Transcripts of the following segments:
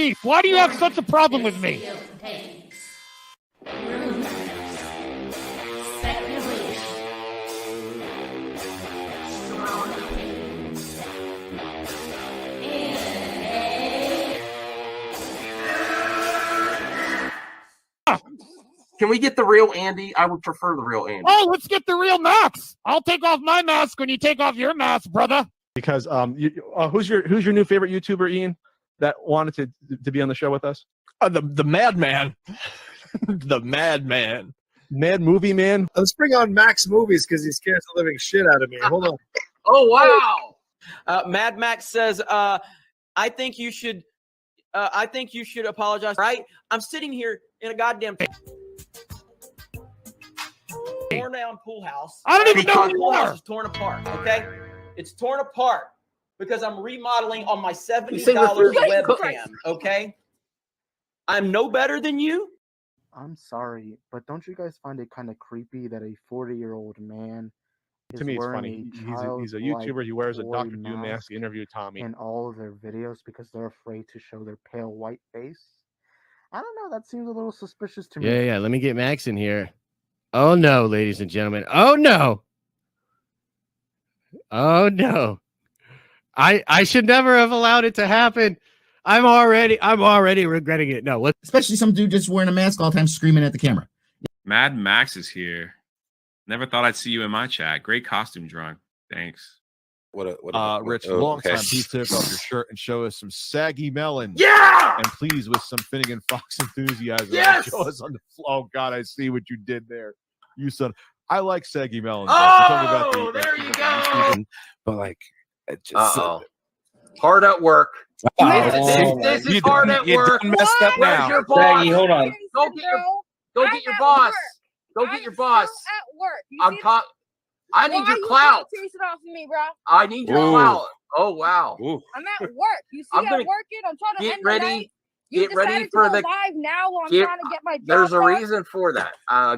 beef? Why do you have such a problem with me? Can we get the real Andy? I would prefer the real Andy. Oh, let's get the real Max. I'll take off my mask when you take off your mask, brother. Because who's your new favorite YouTuber, Ian, that wanted to be on the show with us? The Madman. The Madman. Mad Movie Man. Let's bring on Max Movies because he scares the living shit out of me. Hold on. Oh, wow. Mad Max says, I think you should apologize. Right? I'm sitting here in a goddamn torn down pool house. I don't even know the pool house is torn apart. Okay, it's torn apart because I'm remodeling on my $70 webcam. Okay, I'm no better than you. I'm sorry, but don't you guys find it kind of creepy that a 40-year-old man is To me, it's wearing funny. He's a YouTuber. He wears a Dr. Doom mask to interview Tommy in all of their videos because they're afraid to show their pale white face? I don't know. That seems a little suspicious to me. Yeah. Let me get Max in here. Oh, no, ladies and gentlemen. Oh, no. Oh, no. I should never have allowed it to happen. I'm already regretting it. No, especially some dude just wearing a mask all the time screaming at the camera. Mad Max is here. Never thought I'd see you in my chat. Great costume drawing. Thanks. Rich, long time. Please take off your shirt and show us some saggy melon. Yeah! And please, with some Finnegan Fox enthusiasm, Yes! show us on the floor. Oh, God, I see what you did there. You said, I like saggy melon. Oh, there you go. But, like, it just... Hard at work. This is hard at work. You messed up now. Your boss? Saggy, hold on. Go get your boss. Go get your boss. At work. I'm caught. I need your clout. Chase it off of me, bro. I need your clout. Oh wow. I'm at work. You see, I'm working. I'm trying to get end ready. the night. Get ready for the live now while I'm trying to get my job There's a done. reason for that.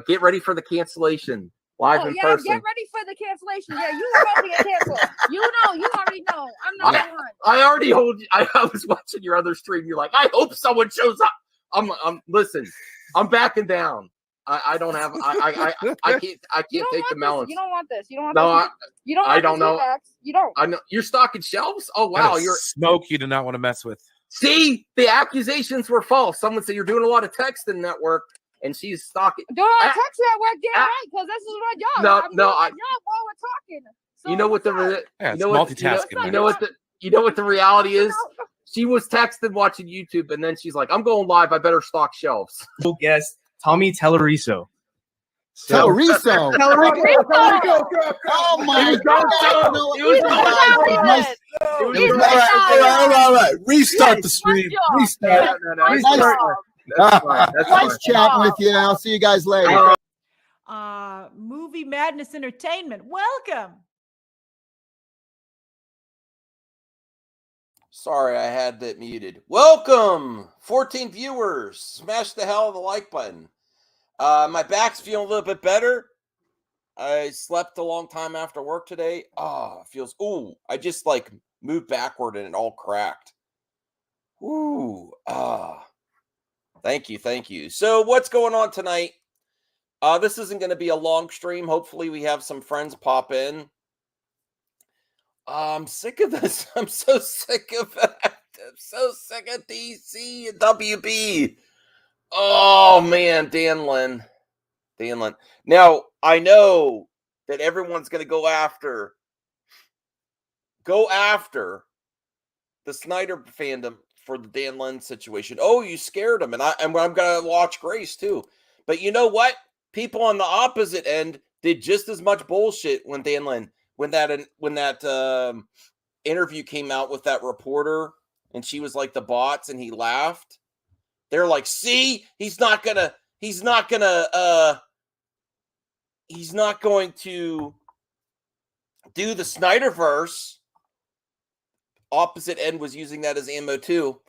Get ready for the cancellation live in person. Get ready for the cancellation. Yeah, you already get canceled. You already know. I'm not behind. I already hold. I was watching your other stream. You're like, I hope someone shows up. I'm listen. I'm backing down. I don't have. I can't take the melons. You don't want this. You don't want this. You don't. I don't know. You don't. I know you're stocking shelves. Oh wow, you're smoke. You do not want to mess with. See, the accusations were false. Someone said you're doing a lot of texting at work, and she's stalking. Doing a text at work, damn right, because this is my job. I'm doing my job while we're talking. So you know what the multitasking. You know what the reality is. She was texting watching YouTube, and then she's like, "I'm going live. I better stock shelves." Guest Tommy Telleriso. Telleriso. Oh my God! All right. Restart the stream. Restart. Nice chatting with you. I'll see you guys later. Movie Madness Entertainment. Welcome. Sorry, I had that muted. Welcome, 14 viewers. Smash the hell of the like button. My back's feeling a little bit better. I slept a long time after work today. Oh, it feels. Ooh, I just like moved backward and it all cracked. Ooh, thank you. So, what's going on tonight? This isn't going to be a long stream. Hopefully, we have some friends pop in. I'm sick of this. I'm so sick of it. I'm so sick of DC and WB. Oh, man, Dan Lin. Now, I know that everyone's going to go after the Snyder fandom for the Dan Lin situation. Oh, you scared him, and I'm going to watch Grace, too. But you know what? People on the opposite end did just as much bullshit when Dan Lin, when that interview came out with that reporter, and she was like the bots, and he laughed. They're like, see, he's not going to do the Snyderverse. Opposite end was using that as ammo too.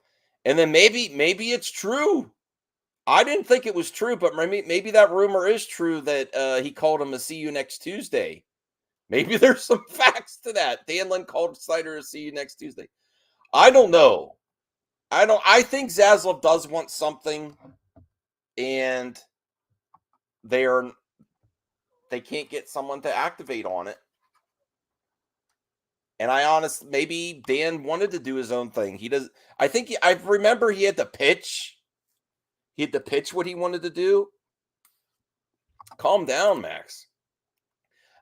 And then maybe it's true. I didn't think it was true, but maybe that rumor is true that he called him a see you next Tuesday. Maybe there's some facts to that. Dan Lin called Snyder a see you next Tuesday. I don't know. I think Zaslav does want something, and they can't get someone to activate on it. And maybe Dan wanted to do his own thing. I remember he had to pitch. He had to pitch what he wanted to do. Calm down, Max.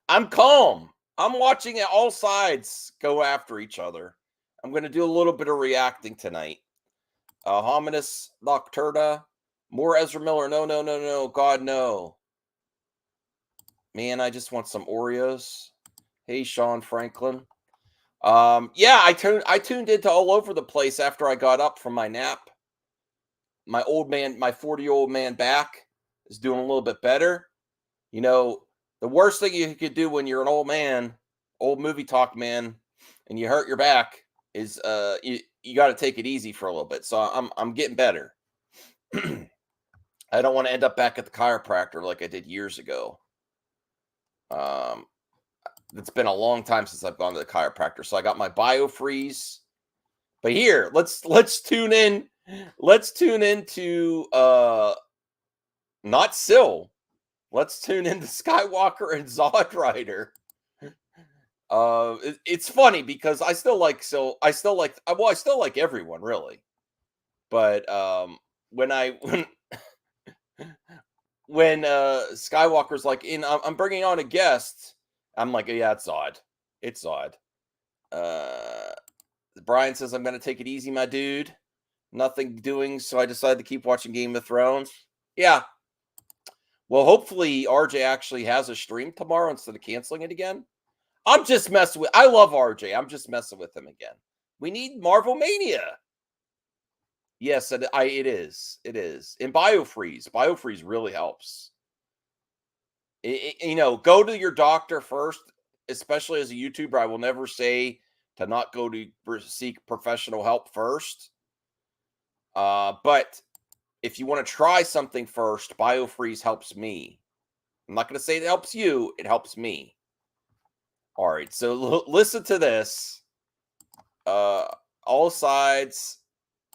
I'm calm. I'm watching all sides go after each other. I'm going to do a little bit of reacting tonight. Hominis Nocturna. More Ezra Miller. No. God, no. Man, I just want some Oreos. Hey, Sean Franklin. Yeah, I tuned into all over the place after I got up from my nap. My 40-year-old man back is doing a little bit better. You know, the worst thing you could do when you're an old man, old movie talk man, and you hurt your back is you got to take it easy for a little bit. So I'm getting better. I don't want to end up back at the chiropractor like I did years ago. It's been a long time since I've gone to the chiropractor. So I got my BioFreeze. But here, let's tune in. Let's tune into not Syl. Let's tune into Skywalker and Zod Rider. It's funny because I still like Syl. I still like everyone really. But when Skywalker's like, I'm bringing on a guest. I'm like, yeah, it's Zod. It's Zod. Brian says, I'm going to take it easy, my dude. Nothing doing, so I decided to keep watching Game of Thrones. Yeah. Well, hopefully RJ actually has a stream tomorrow instead of canceling it again. I'm just messing with. I love RJ. I'm just messing with him again. We need Marvel Mania. Yes, it is. It is. And BioFreeze. BioFreeze really helps. Go to your doctor first, especially as a YouTuber. I will never say to not go to seek professional help first. But if you want to try something first, BioFreeze helps me. I'm not going to say it helps you. It helps me. All right. So listen to this. All sides.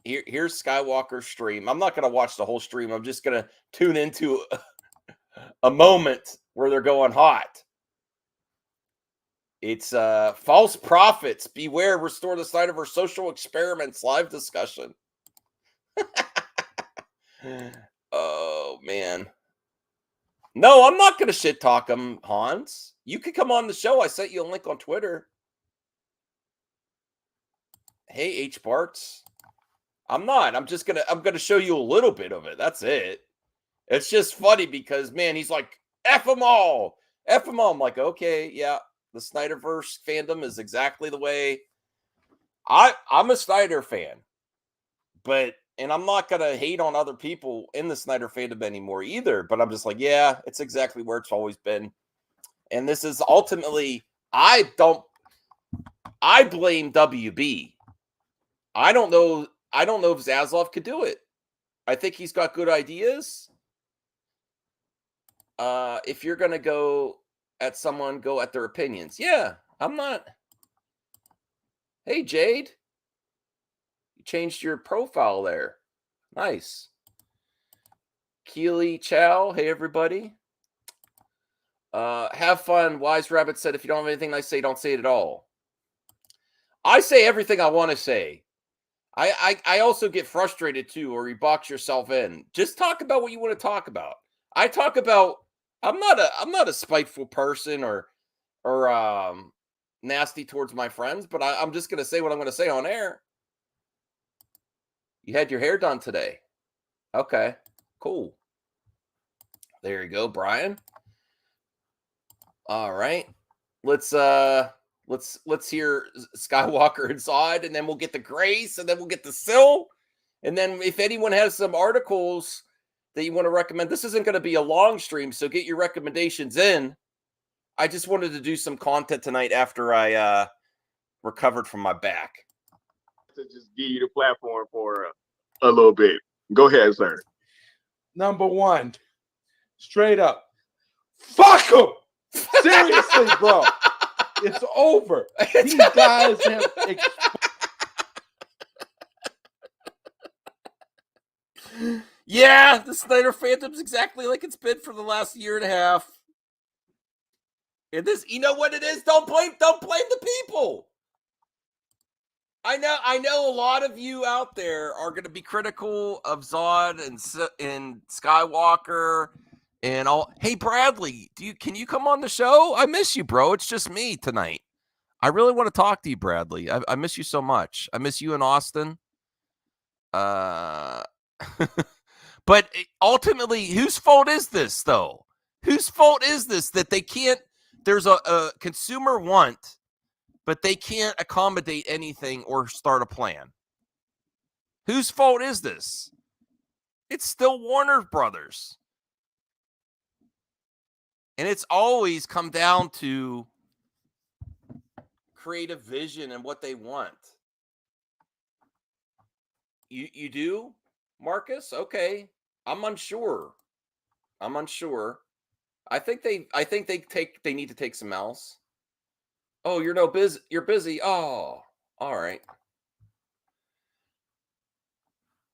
Here's Skywalker's stream. I'm not going to watch the whole stream. I'm just going to tune into a moment where they're going hot. It's false prophets. Beware, restore the Snyderverse social experiments live discussion. Oh, man. No, I'm not going to shit talk him, Hans. You could come on the show. I sent you a link on Twitter. Hey, H. Barts. I'm not. I'm going to show you a little bit of it. That's it. It's just funny because, man, he's like, F them all. F them all. I'm like, okay, yeah. The Snyderverse fandom is exactly the way. I'm a Snyder fan. And I'm not going to hate on other people in the Snyder fandom anymore either. But I'm just like, yeah, it's exactly where it's always been. And this is ultimately, I blame WB. I don't know if Zaslav could do it. I think he's got good ideas. If you're going to go at someone, go at their opinions. Yeah, I'm not. Hey, Jade. You changed your profile there. Nice. Keely Chow. Hey, everybody. Have fun. Wise Rabbit said, if you don't have anything nice to say, don't say it at all. I say everything I want to say. I also get frustrated too, or you box yourself in. Just talk about what you want to talk about. I talk about. I'm not a spiteful person or nasty towards my friends, but I'm just gonna say what I'm gonna say on air. You had your hair done today. Okay, cool. There you go, Brian. All right, let's hear Skywalker and Zod, and then we'll get the Grace, and then we'll get the Syl, and then if anyone has some articles that you want to recommend, this isn't going to be a long stream, so get your recommendations in. I just wanted to do some content tonight after I recovered from my back. To just give you the platform for a little bit. Go ahead, sir. Number one, straight up, fuck them. Seriously, bro. It's over. These guys have Yeah, the Snyder Phantom's exactly like it's been for the last year and a half. And this, you know what it is? Don't blame the people. I know a lot of you out there are going to be critical of Zod and Skywalker and all. Hey, Bradley, can you come on the show? I miss you, bro. It's just me tonight. I really want to talk to you, Bradley. I miss you so much. I miss you in Austin. But ultimately, whose fault is this, though? Whose fault is this that they can't? There's a consumer want, but they can't accommodate anything or start a plan. Whose fault is this? It's still Warner Brothers. And it's always come down to creative vision and what they want. You do, Marcus? Okay. I'm unsure. I think they need to take some else. Oh, you're busy. Oh, all right.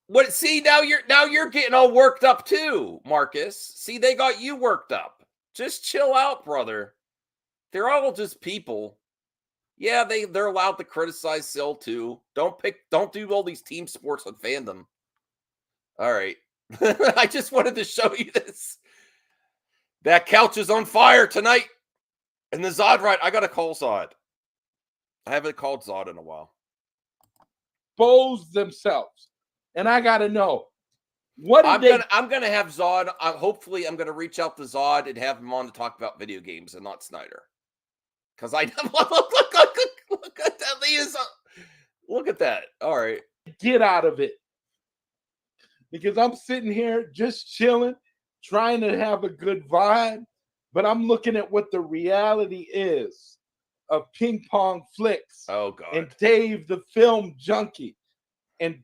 What? See, now you're getting all worked up too, Marcus. See, they got you worked up. Just chill out, brother. They're all just people. Yeah, they're allowed to criticize Sil too. Don't do all these team sports with fandom. All right. I just wanted to show you this. That couch is on fire tonight. And the Zod ride, I got to call Zod. I haven't called Zod in a while. Expose themselves. And I got to know. I'm gonna have Zod. Hopefully, I'm gonna reach out to Zod and have him on to talk about video games and not Snyder. Because I look at that. Look at that. All right, get out of it. Because I'm sitting here just chilling, trying to have a good vibe, but I'm looking at what the reality is of Ping Pong Flicks. Oh God! And Dave, the film junkie, and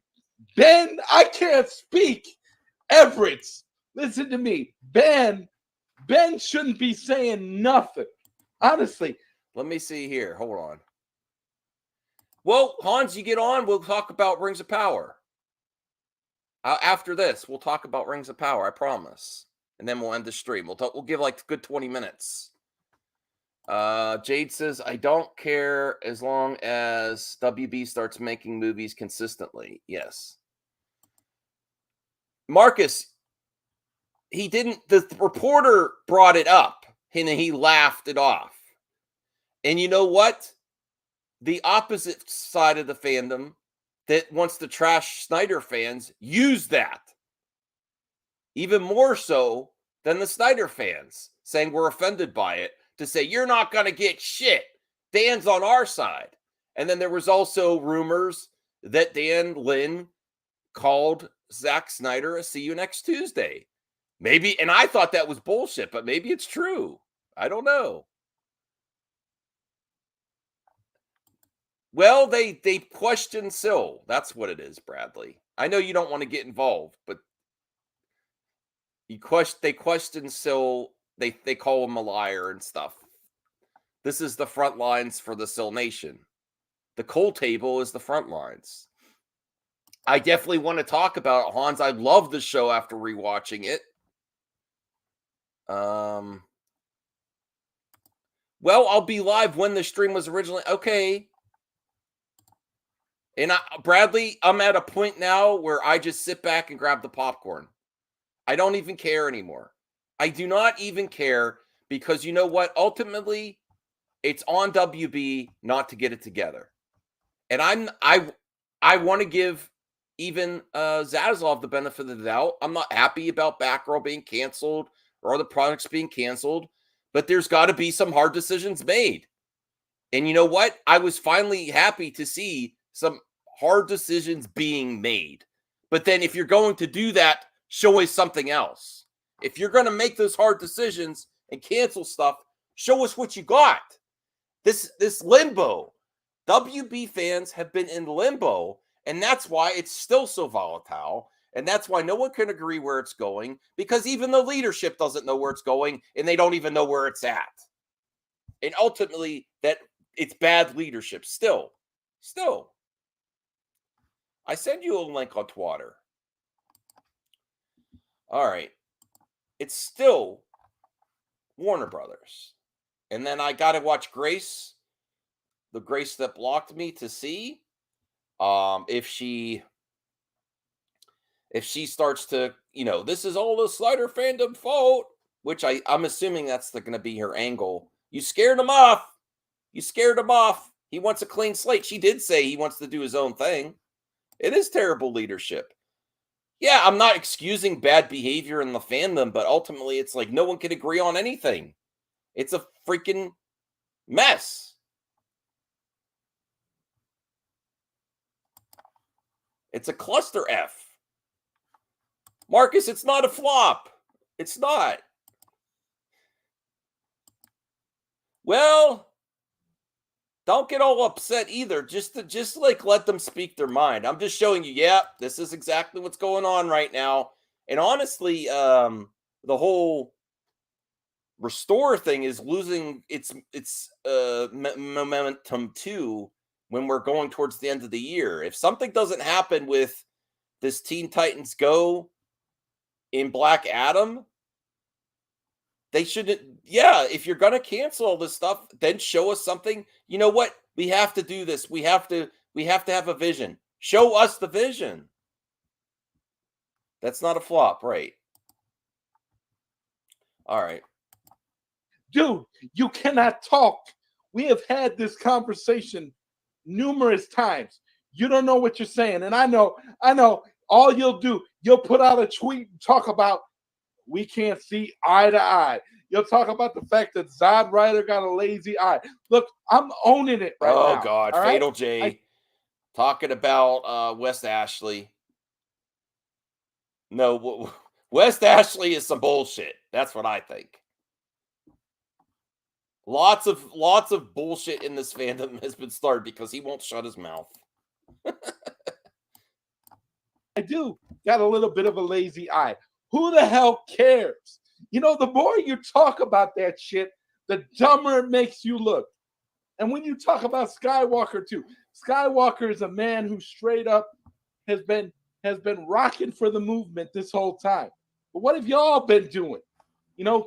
Ben. I can't speak. Everett's, listen to me. Ben shouldn't be saying nothing. Honestly. Let me see here. Hold on. Well, Hans, you get on. We'll talk about Rings of Power. After this, we'll talk about Rings of Power. I promise. And then we'll end the stream. We'll give like a good 20 minutes. Jade says, I don't care as long as WB starts making movies consistently. Yes. Marcus, the reporter brought it up and he laughed it off. And you know what? The opposite side of the fandom that wants to trash Snyder fans use that. Even more so than the Snyder fans saying we're offended by it, to say you're not going to get shit. Dan's on our side. And then there was also rumors that Dan Lin called Zack Snyder a see you next Tuesday. Maybe, and I thought that was bullshit, but maybe it's true. I don't know. Well, they question Sil. That's what it is, Bradley. I know you don't want to get involved, but they question Sil. They call him a liar and stuff. This is the front lines for the Sil Nation. The cold table is the front lines. I definitely want to talk about it, Hans. I love the show after rewatching it. Well, I'll be live when the stream was originally. Okay. And Bradley, I'm at a point now where I just sit back and grab the popcorn. I don't even care anymore. I do not even care because you know what? Ultimately, it's on WB not to get it together. And I want to give even Zaslav the benefit of the doubt. I'm not happy about Batgirl being canceled or other products being canceled, but there's got to be some hard decisions made. And you know what? I was finally happy to see some hard decisions being made. But then if you're going to do that, show us something else. If you're going to make those hard decisions and cancel stuff, show us what you got. This limbo. WB fans have been in limbo, and that's why it's still so volatile, and that's why no one can agree where it's going, because even the leadership doesn't know where it's going, and they don't even know where it's at. And ultimately, that it's bad leadership still. I send you a link on Twitter. All right. It's still Warner Brothers. And then I got to watch Grace, the Grace that blocked me, to see if she starts to, this is all the Snyder fandom fault, which I'm assuming that's going to be her angle. You scared him off. He wants a clean slate. She did say he wants to do his own thing. It is terrible leadership. Yeah, I'm not excusing bad behavior in the fandom, but ultimately it's like no one can agree on anything. It's a freaking mess. It's a cluster F. Marcus, it's not a flop. It's not. Well, don't get all upset either. Just let them speak their mind. I'm just showing you, this is exactly what's going on right now. And honestly, the whole restore thing is losing its momentum too when we're going towards the end of the year. If something doesn't happen with this Teen Titans Go in Black Adam, they shouldn't. Yeah, if you're going to cancel all this stuff, then show us something. You know what? We have to do this. We have to have a vision. Show us the vision. That's not a flop, right? All right. Dude, you cannot talk. We have had this conversation numerous times. You don't know what you're saying. And I know all you'll do, you'll put out a tweet and talk about we can't see eye to eye. You'll talk about the fact that Zod Rider got a lazy eye. Look, I'm owning it right now. Oh, God. Fatal J talking about West Ashley. No, West Ashley is some bullshit. That's what I think. Lots of bullshit in this fandom has been started because he won't shut his mouth. I do got a little bit of a lazy eye. Who the hell cares? The more you talk about that shit, the dumber it makes you look. And when you talk about Skywalker too, Skywalker is a man who straight up has been rocking for the movement this whole time. But what have y'all been doing?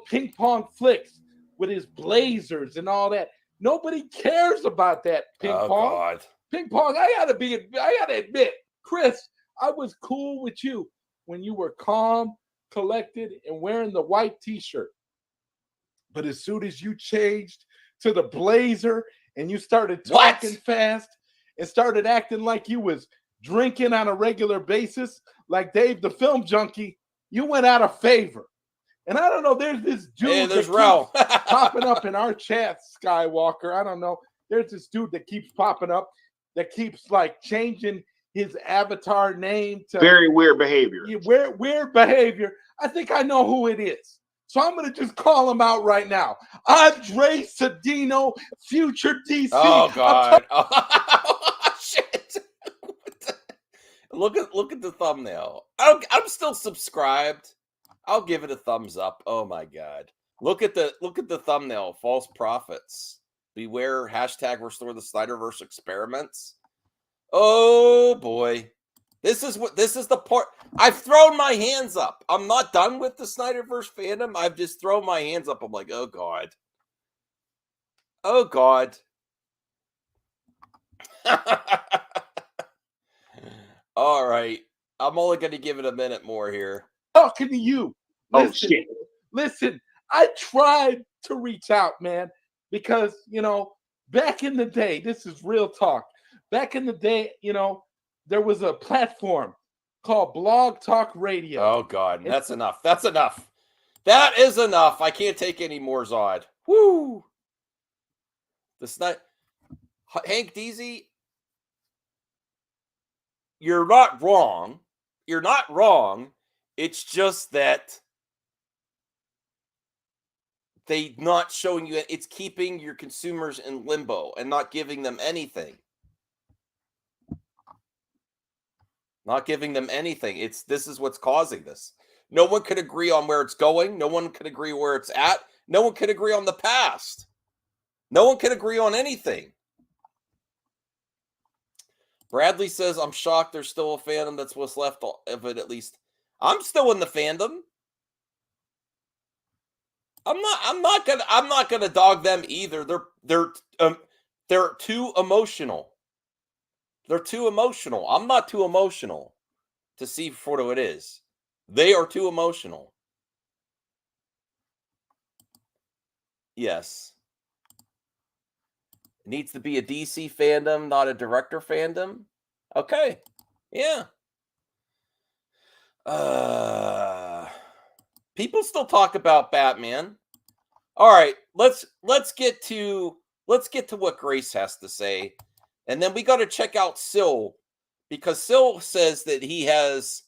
Ping pong flicks with his blazers and all that. Nobody cares about that ping pong. God. Ping pong. I gotta admit, Chris, I was cool with you when you were calm, collected, and wearing the white t-shirt. But as soon as you changed to the blazer and you started talking fast and started acting like you was drinking on a regular basis, like Dave the Film Junkie, you went out of favor. And I don't know, there's this dude that keeps popping up in our chat, Skywalker. I don't know. There's this dude that keeps popping up that keeps like changing his avatar name to very weird behavior. Weird behavior. I think I know who it is. So I'm going to just call him out right now. Andre Cedino, future DC. Oh, God. Oh, shit. Look at the thumbnail. I'm still subscribed. I'll give it a thumbs up. Oh, my God. Look at the thumbnail. False prophets. Beware. #restore the Snyderverse experiments. Oh, boy. This is the part. I've thrown my hands up. I'm not done with the Snyderverse fandom. I've just thrown my hands up. I'm like, oh, God. Oh, God. All right. I'm only going to give it a minute more here. Talking to you. Oh, shit. Listen, I tried to reach out, man, because, back in the day, this is real talk. Back in the day, there was a platform called Blog Talk Radio. Oh, God. That's enough. That's enough. That is enough. I can't take any more, Zod. Woo. Hank Deasy, you're not wrong. You're not wrong. It's just that they not showing you. It's keeping your consumers in limbo and not giving them anything. Not giving them anything. This is what's causing this. No one could agree on where it's going. No one could agree where it's at. No one could agree on the past. No one could agree on anything. Bradley says, I'm shocked there's still a fandom. That's what's left of it, at least. I'm still in the fandom. I'm not gonna dog them either. They're too emotional. They're too emotional. I'm not too emotional to see for what it is. They are too emotional. Yes. It needs to be a DC fandom, not a director fandom. Okay. Yeah. People still talk about Batman. All right, let's get to what Grace has to say. And then we got to check out Sil, because Sil says that his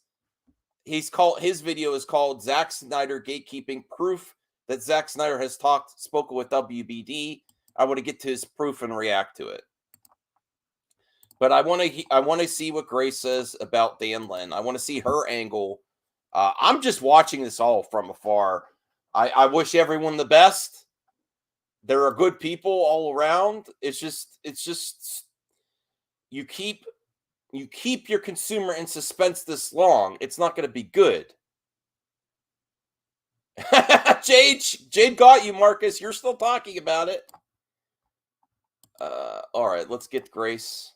video is called Zack Snyder Gatekeeping, Proof that Zack Snyder has spoken with WBD. I want to get to his proof and react to it. But I want to see what Grace says about Dan Lin. I want to see her angle. I'm just watching this all from afar. I wish everyone the best. There are good people all around. It's just you keep your consumer in suspense this long, it's not going to be good. Jade got you, Marcus. You're still talking about it. All right, let's get Grace.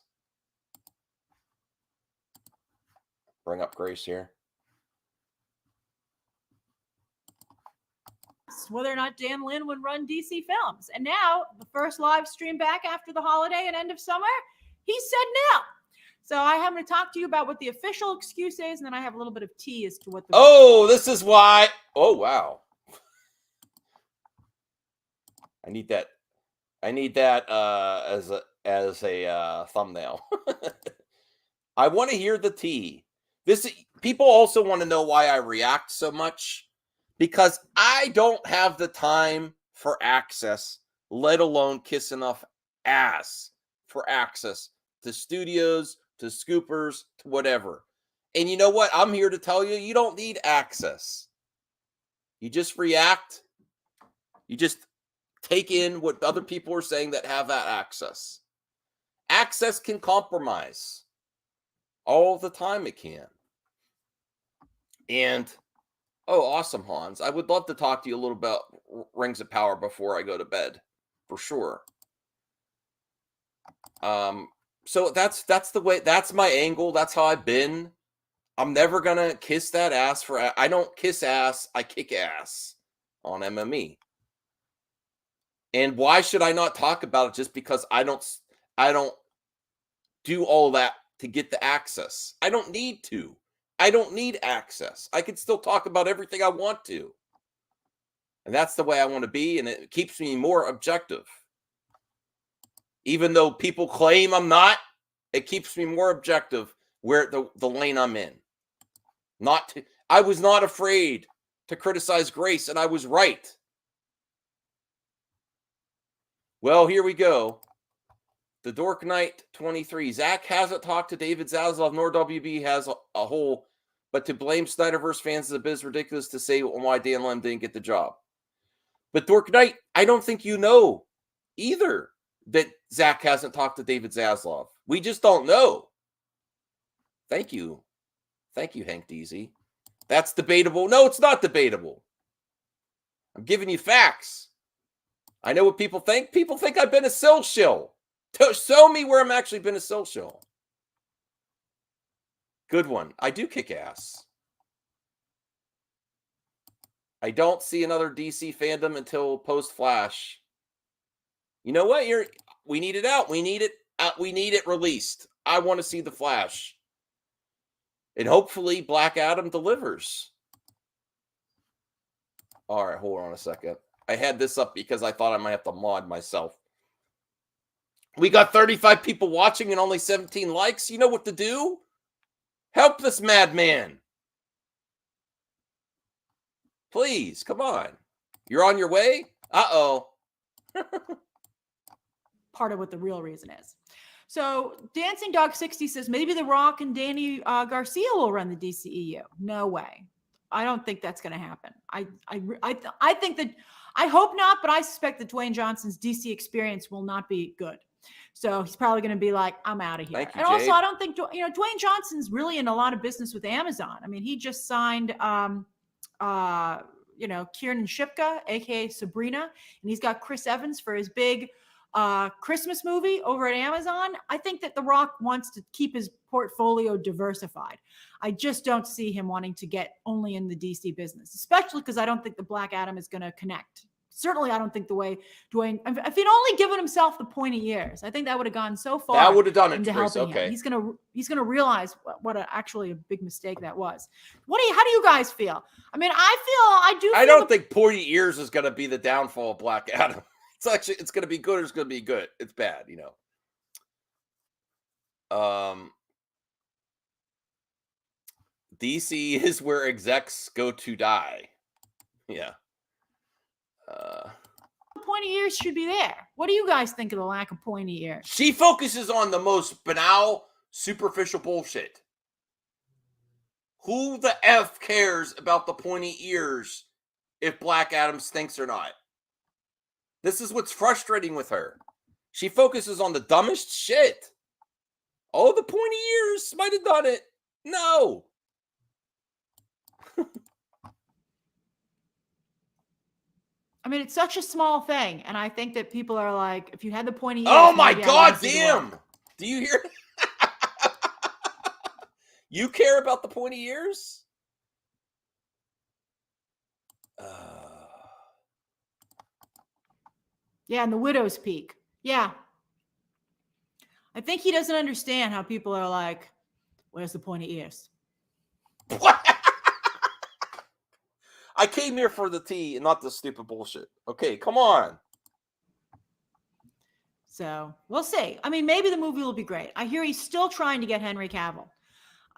Bring up Grace here. Whether or not Dan Lin would run DC Films. And now, the first live stream back after the holiday and end of summer, he said no. So I am going to talk to you about what the official excuse is, and then I have a little bit of tea as to what the... this is why. Oh, wow. I need that as a thumbnail. I want to hear the tea. People also want to know why I react so much, because I don't have the time for access, let alone kiss enough ass for access to studios, to scoopers, to whatever. And you know what? I'm here to tell you, you don't need access. You just react. You just take in what other people are saying that have that access. Access can compromise. All the time it can. And, awesome, Hans. I would love to talk to you a little about Rings of Power before I go to bed, for sure. So that's the way, that's my angle. That's how I've been. I'm never going to kiss that ass I don't kiss ass. I kick ass on MME. And why should I not talk about it just because I don't do all that to get the access? I don't need to. I don't need access. I can still talk about everything I want to. And that's the way I want to be, and it keeps me more objective. Even though people claim I'm not, it keeps me more objective where the lane I'm in. I was not afraid to criticize Grace, and I was right. Well, here we go. The Dork Knight 23. Zach hasn't talked to David Zaslav, nor WB has a whole, but to blame Snyderverse fans is a bit ridiculous to say why Dan Lin didn't get the job. But Dork Knight, I don't think you know either that Zach hasn't talked to David Zaslav. We just don't know. Thank you. Thank you, Hank Deasy. That's debatable. No, it's not debatable. I'm giving you facts. I know what people think. People think I've been a sill shill. Show me where I'm actually been a sill shill. Good one. I do kick ass. I don't see another DC fandom until post-Flash. You know what? We need it out. We need it out. We need it released. I want to see the Flash. And hopefully Black Adam delivers. All right, hold on a second. I had this up because I thought I might have to mod myself. We got 35 people watching and only 17 likes. You know what to do? Help this madman. Please, come on. You're on your way? Uh-oh. Part of what the real reason is. So Dancing Dog 60 says maybe The Rock and Danny Garcia will run the DCEU. No way. I don't think that's going to happen. I think that, I hope not, but I suspect that Dwayne Johnson's DC experience will not be good. So he's probably going to be like, I'm out of here. Thank you, and also, Jade. I don't think, Dwayne Johnson's really in a lot of business with Amazon. I mean, he just signed Kiernan Shipka, aka Sabrina, and he's got Chris Evans for his big Christmas movie over at Amazon. I think that The Rock wants to keep his portfolio diversified. I just don't see him wanting to get only in the DC business, especially because I don't think the Black Adam is going to connect. Certainly, I don't think the way Dwayne, if he'd only given himself the pointy ears, I think that would have gone so far. That would have done it, into Chris. helping Okay. him. He's gonna realize what actually a big mistake that was. How do you guys feel? I mean, I don't think pointy ears is going to be the downfall of Black Adam. It's going to be good or it's going to be good. It's bad, DC is where execs go to die. Yeah. Pointy ears should be there. What do you guys think of the lack of pointy ears? She focuses on the most banal, superficial bullshit. Who the F cares about the pointy ears if Black Adam stinks or not? This is what's frustrating with her. She focuses on the dumbest shit. Oh, the pointy ears might have done it. No. I mean, it's such a small thing, and I think that people are like, if you had the pointy ears. Oh my maybe I God, wouldn't see the damn. Rock. Do you hear? You care about the pointy ears? Yeah, and the widow's peak. Yeah. I think he doesn't understand how people are like, where's the pointy ears? I came here for the tea and not the stupid bullshit. Okay, come on. So we'll see. I mean, maybe the movie will be great. I hear he's still trying to get Henry Cavill.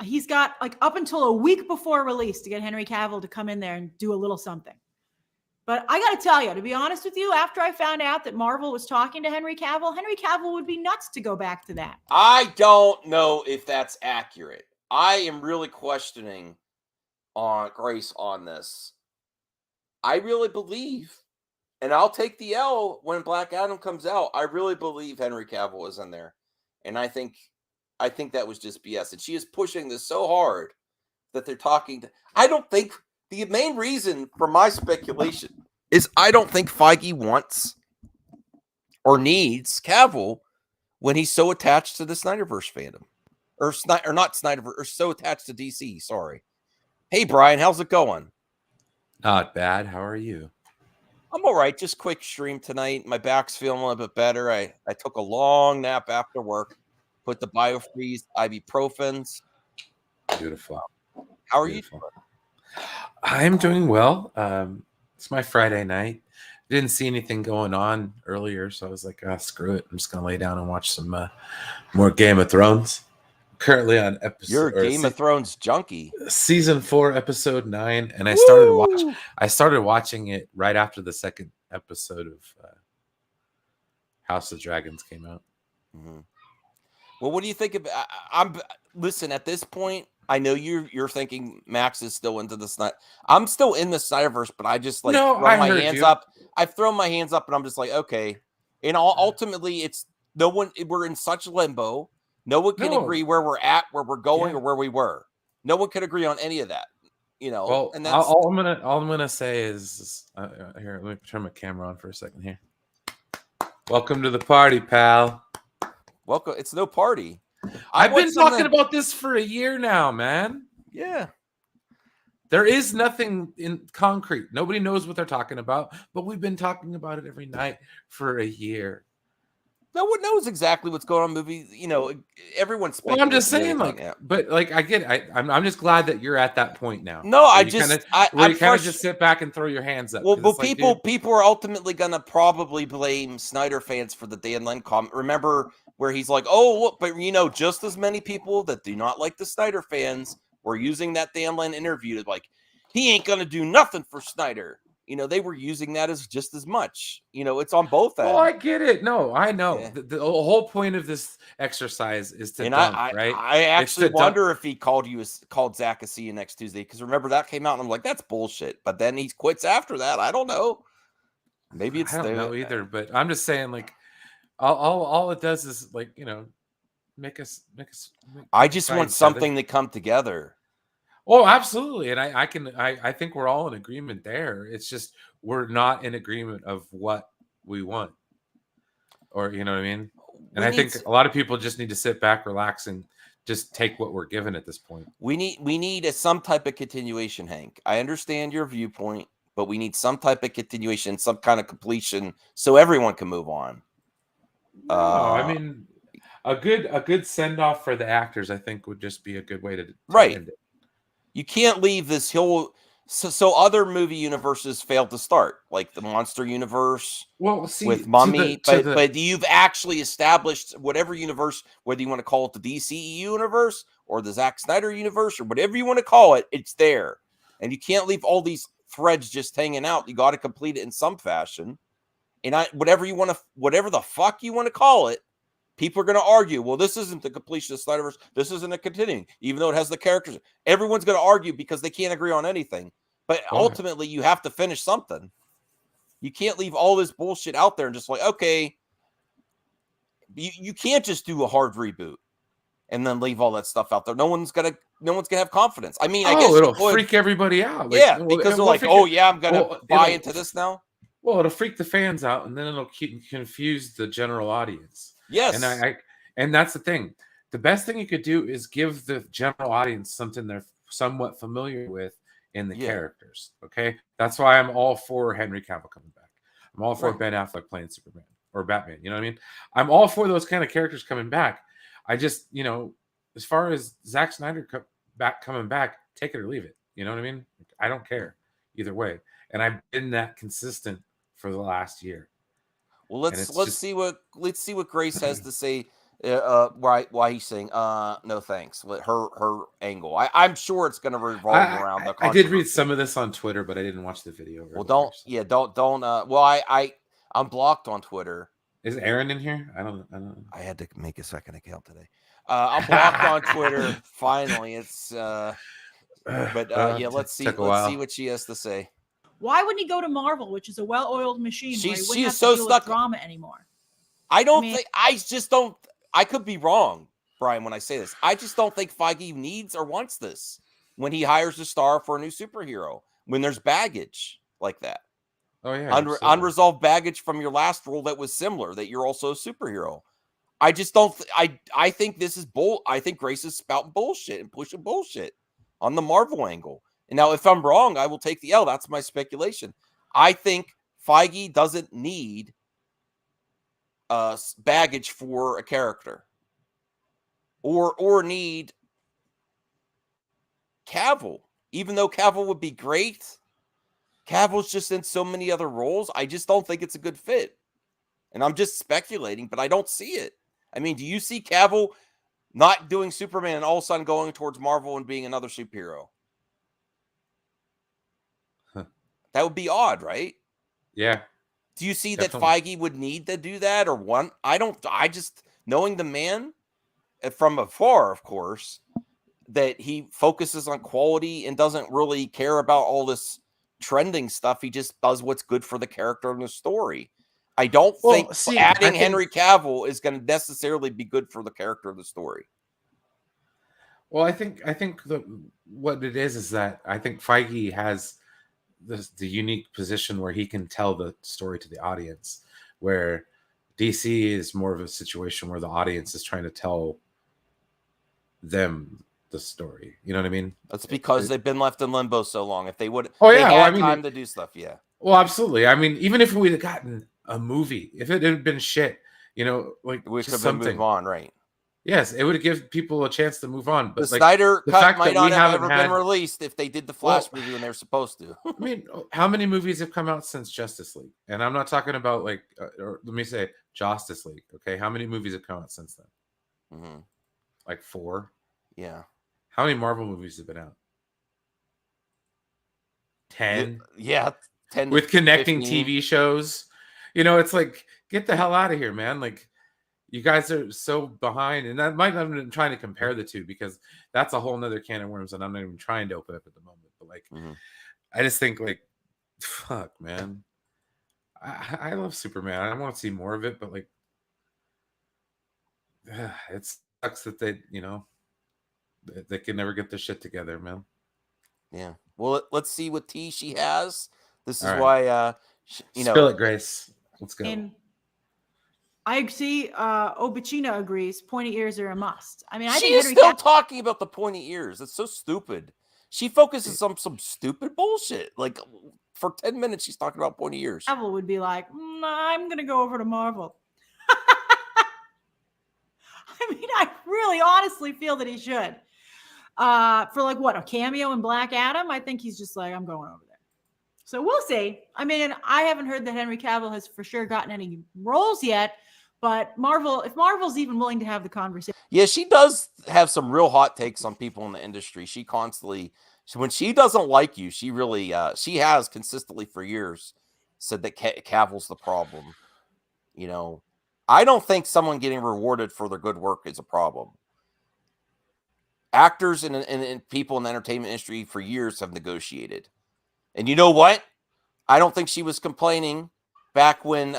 He's got like up until a week before release to get Henry Cavill to come in there and do a little something. But I got to tell you, to be honest with you, after I found out that Marvel was talking to Henry Cavill would be nuts to go back to that. I don't know if that's accurate. I am really questioning on Grace on this. I really believe, and I'll take the L when Black Adam comes out. I really believe Henry Cavill is in there, and I think that was just BS. And she is pushing this so hard that they're talking to. I don't think the main reason for my speculation is I don't think Feige wants or needs Cavill when he's so attached to the Snyderverse fandom, or not Snyderverse, or so attached to DC. Sorry. Hey Brian, how's it going? Not bad. How are you? I'm all right. Just quick stream tonight. My back's feeling a little bit better. I took a long nap after work. Put the BioFreeze ibuprofens. Beautiful. How are you? I'm doing well. It's my Friday night. Didn't see anything going on earlier, so I was like, screw it. I'm just gonna lay down and watch some more Game of Thrones. Currently on episode. You're a Game of Thrones junkie. Season 4, episode 9, and I started watching it right after the second episode of House of Dragons came out. Mm-hmm. Well, what do you think of? Listen. At this point, I know you're thinking Max is still into the Snyder. I'm still in the Snyderverse, but I just throw my hands up. I've thrown my hands up, and I'm just like, okay. And ultimately, it's no one. We're in such limbo. No one can agree where we're at, where we're going, or where we were. No one can agree on any of that. Well, and that's all I'm gonna say is here. Let me turn my camera on for a second here. Welcome to the party, pal. Welcome. It's no party. I've been talking about this for a year now, man. Yeah. There is nothing in concrete. Nobody knows what they're talking about, but we've been talking about it every night for a year. No one knows exactly what's going on in movies. Everyone's. Well, I'm just saying, but I get it. I'm just glad that you're at that point now. No, you kind of just sit back and throw your hands up. Well, people are ultimately gonna probably blame Snyder fans for the Dan Lin comment. Remember where he's like, "Oh, look, but just as many people that do not like the Snyder fans were using that Dan Lin interview to he ain't gonna do nothing for Snyder." They were using that as just as much. It's on both ends. Oh, I get it. No, I know. Yeah. The whole point of this exercise is to dunk, right? I actually wonder if he called Zach Garcia next Tuesday, because remember that came out and I'm like, that's bullshit. But then he quits after that. I don't know. Maybe it's I don't know either. But I'm just saying, all it does is make us. I just want something to come together. Oh, absolutely. And I think we're all in agreement there. It's just we're not in agreement of what we want. Or you know what I mean? And I think a lot of people just need to sit back, relax, and just take what we're given at this point. We need some type of continuation, Hank. I understand your viewpoint, but we need some type of continuation, some kind of completion, so everyone can move on. No, I mean, a good send off for the actors, I think, would just be a good way to end it. You can't leave this whole so other movie universes failed to start, like the Monster Universe. Well, see, with Mummy, but you've actually established whatever universe, whether you want to call it the DCEU universe or the Zack Snyder universe or whatever you want to call it, it's there, and you can't leave all these threads just hanging out. You got to complete it in some fashion, and whatever the fuck you want to call it. People are going to argue, well, this isn't the completion of Snyderverse. This isn't a continuing, even though it has the characters. Everyone's going to argue because they can't agree on anything. But ultimately, you have to finish something. You can't leave all this bullshit out there and just like, okay, you can't just do a hard reboot and then leave all that stuff out there. No one's gonna have confidence. I mean, I guess it'll freak everybody out. Yeah, because they're like, oh yeah, I'm gonna buy into this now. Well, it'll freak the fans out, and then it'll confuse the general audience. Yes, and that's the thing. The best thing you could do is give the general audience something they're somewhat familiar with in the characters. Okay, that's why I'm all for Henry Cavill coming back. I'm all for Ben Affleck playing Superman or Batman. You know what I mean? I'm all for those kind of characters coming back. I just, as far as Zack Snyder coming back, take it or leave it. You know what I mean? I don't care either way, and I've been that consistent for the last year. Well, let's see what Grace has to say. Why he's saying no thanks. Her angle. I'm sure it's going to revolve around the. I did read some of this on Twitter, but I didn't watch the video. Well, don't. Well, I'm blocked on Twitter. Is Aaron in here? I don't. I had to make a second account today. I'm blocked on Twitter. Finally, it's. Let's see what she has to say. Why wouldn't he go to Marvel, which is a well-oiled machine? She is is so stuck drama anymore. I just don't. I could be wrong, Brian, when I say this. I just don't think Feige needs or wants this when he hires a star for a new superhero. When there's baggage like that. Oh yeah, unresolved baggage from your last role that was similar. That you're also a superhero. I just don't. I think this is bull. I think Grace is spouting bullshit and pushing bullshit on the Marvel angle. And now, if I'm wrong, I will take the L. That's my speculation. I think Feige doesn't need baggage for a character, or need Cavill. Even though Cavill would be great, Cavill's just in so many other roles. I just don't think it's a good fit. And I'm just speculating, but I don't see it. I mean, do you see Cavill not doing Superman and all of a sudden going towards Marvel and being another superhero? That would be odd, right? Yeah. Do you see Definitely. that Feige would need to do that or want? I just, knowing the man from afar, of course, that he focuses on quality and doesn't really care about all this trending stuff. He just does what's good for the character and the story. I don't think adding Henry Cavill is going to necessarily be good for the character of the story. Well, I think what it is that I think Feige has the unique position where he can tell the story to the audience, where DC is more of a situation where the audience is trying to tell them the story. You know what I mean? That's because they've been left in limbo so long. If they would, time to do stuff. Yeah. Well, absolutely. I mean, even if we'd have gotten a movie, if it had been shit, we could have moved on, right? Yes, it would give people a chance to move on. But the Snyder cut might not have ever been released if they did the Flash movie when they were supposed to. I mean, how many movies have come out since Justice League? And I'm not talking about or let me say Justice League. Okay, how many movies have come out since then? Mm-hmm. Like 4. Yeah. How many Marvel movies have been out? 10. Yeah, 10 with connecting 15. TV shows. It's like, get the hell out of here, man. Like, you guys are so behind, and that might not have been trying to compare the two because that's a whole nother can of worms, and I'm not even trying to open up at the moment. But I just think fuck, man. I love Superman. I want to see more of it, but it sucks that they can never get their shit together, man. Yeah. Well, let's see what tea she has. This is All why, Spill it, Grace. Let's go. And I see Obachina agrees pointy ears are a must. I mean, I think she's Henry still Cavill, talking about the pointy ears. It's so stupid. She focuses on some stupid bullshit. Like for 10 minutes, she's talking about pointy ears. Cavill would be like, I'm going to go over to Marvel. I mean, I really honestly feel that he should. For like what, a cameo in Black Adam? I think he's just like, I'm going over there. So we'll see. I mean, I haven't heard that Henry Cavill has for sure gotten any roles yet, but if Marvel's even willing to have the conversation. Yeah, she does have some real hot takes on people in the industry. She constantly, when she doesn't like you, she really, she has consistently for years said that Cavill's the problem. You know, I don't think someone getting rewarded for their good work is a problem. Actors and people in the entertainment industry for years have negotiated. And you know what? I don't think she was complaining back when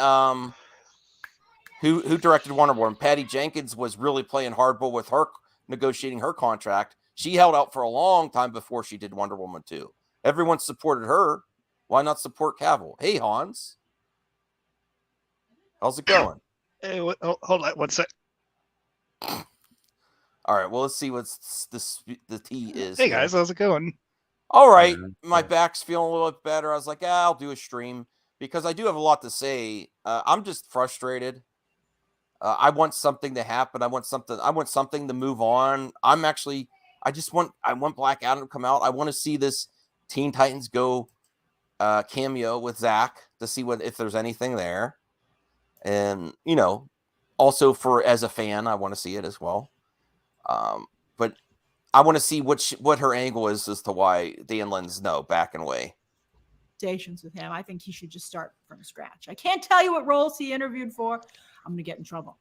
who directed Wonder Woman? Patty Jenkins was really playing hardball with her negotiating her contract. She held out for a long time before she did Wonder Woman 2. Everyone supported her. Why not support Cavill? Hey, Hans. How's it going? Hey, hold on one sec. All right, well, let's see what the tea is. Hey, guys, how's it going? All right, my back's feeling a little bit better. I was like, I'll do a stream because I do have a lot to say. I'm just frustrated. I want something to happen. I want something to move on. I want Black Adam to come out. I want to see this Teen Titans Go cameo with Zach to see if there's anything there. And, also as a fan, I want to see it as well. But I want to see what her angle is as to why Dan Lynn's backing away. With him, I think he should just start from scratch. I can't tell you what roles he interviewed for. I'm going to get in trouble.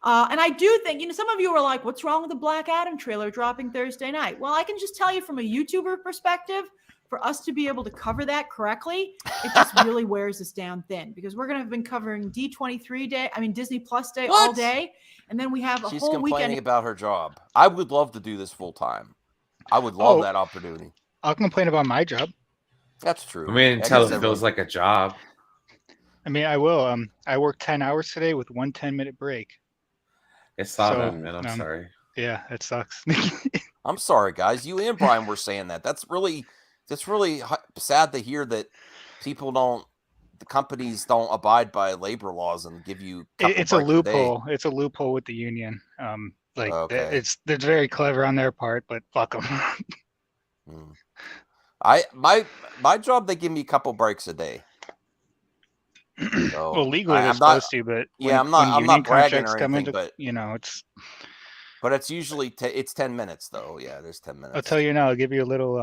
And I do think, some of you are like, what's wrong with the Black Adam trailer dropping Thursday night? Well, I can just tell you from a YouTuber perspective, for us to be able to cover that correctly, it just really wears us down thin because we're going to have been covering D23 day, Disney Plus day all day. And then we have a She's whole complaining weekend. about her job. I would love to do this full time. I would love that opportunity. I'll complain about my job. That's true. I mean, until it feels like a job. I mean, I will. I worked 10 hours today with 1 10-minute break. It's not man. I'm sorry. Yeah, it sucks. I'm sorry, guys. You and Brian were saying that. That's really sad to hear that the companies don't abide by labor laws and give you. It's a loophole. It's a loophole with the union. They're very clever on their part, but fuck them. My job, they give me a couple breaks a day. So well, legally they're supposed to, but I'm not bragging or anything, but it's. But it's usually it's 10 minutes though. Yeah, there's 10 minutes. I'll tell you now. I'll give you a little.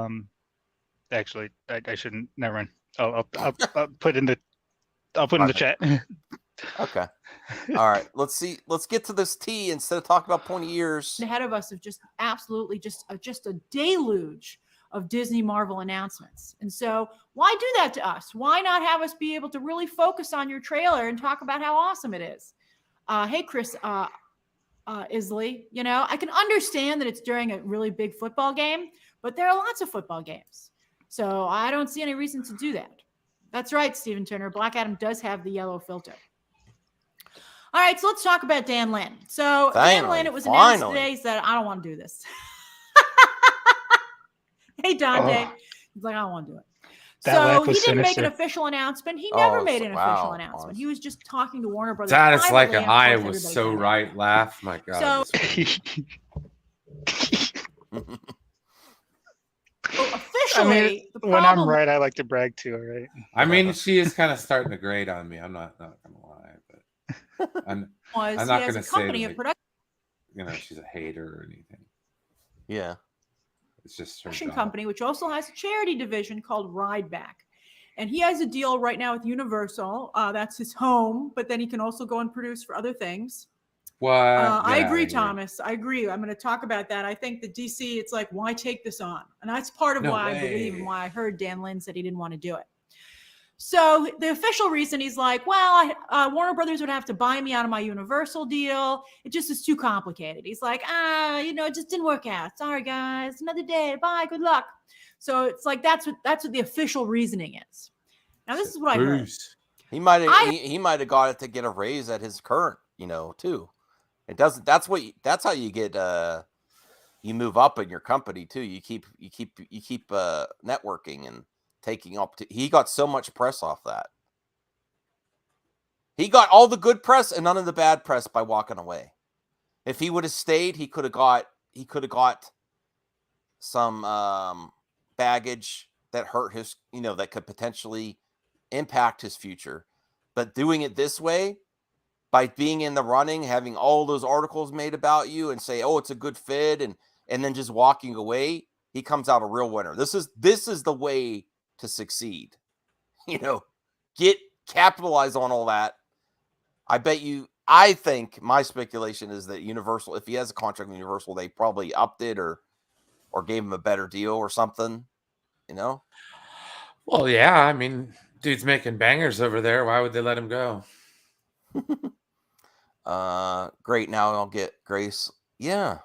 Actually, I shouldn't. Never mind. I'll put in the. I'll put in the chat. Okay. All right. Let's get to this tea instead of talking about pointy ears. Ahead of us of just absolutely just a deluge of Disney Marvel announcements. And so why do that to us? Why not have us be able to really focus on your trailer and talk about how awesome it is? Hey, Chris Isley, I can understand that it's during a really big football game, but there are lots of football games. So I don't see any reason to do that. That's right, Stephen Turner. Black Adam does have the yellow filter. All right, so let's talk about Dan Lin. So Dan Lin, it was announced today that I don't want to do this. Hey, Dante. He's like, I don't want to do it. So he didn't make an official announcement. He never made an official announcement. Awesome. He was just talking to Warner Brothers. That is like an I was so right laugh. My God. So officially, when I'm right, I like to brag too. All right. I mean, she is kind of starting to grate on me. I'm not gonna lie, but I'm not gonna say that, she's a hater or anything. Yeah. It's just production company, which also has a charity division called Ride Back. And he has a deal right now with Universal. That's his home, but then he can also go and produce for other things. What? I agree, Thomas. I agree. I'm going to talk about that. I think the DC, it's like, why take this on? And that's part of why I believe and why I heard Dan Lin said he didn't want to do it. So the official reason he's like, well, Warner Brothers would have to buy me out of my Universal deal. It just is too complicated. He's like, it just didn't work out. Sorry, guys. Another day. Bye. Good luck. So it's like that's what the official reasoning is. Now this is what I heard. He might have got it to get a raise at his current, too. It doesn't. That's how you get you move up in your company too. You keep networking and taking up. He got so much press off that. He got all the good press and none of the bad press by walking away. If he would have stayed, he could have got some baggage that hurt his, that could potentially impact his future. But doing it this way, by being in the running, having all those articles made about you and say, oh, it's a good fit, and then just walking away, he comes out a real winner. This is the way to succeed. Capitalize on all that. I think my speculation is that Universal, if he has a contract with Universal, they probably upped it or gave him a better deal or something, Well, yeah, I mean, dude's making bangers over there. Why would they let him go? Great. Now I'll get Grace. Yeah.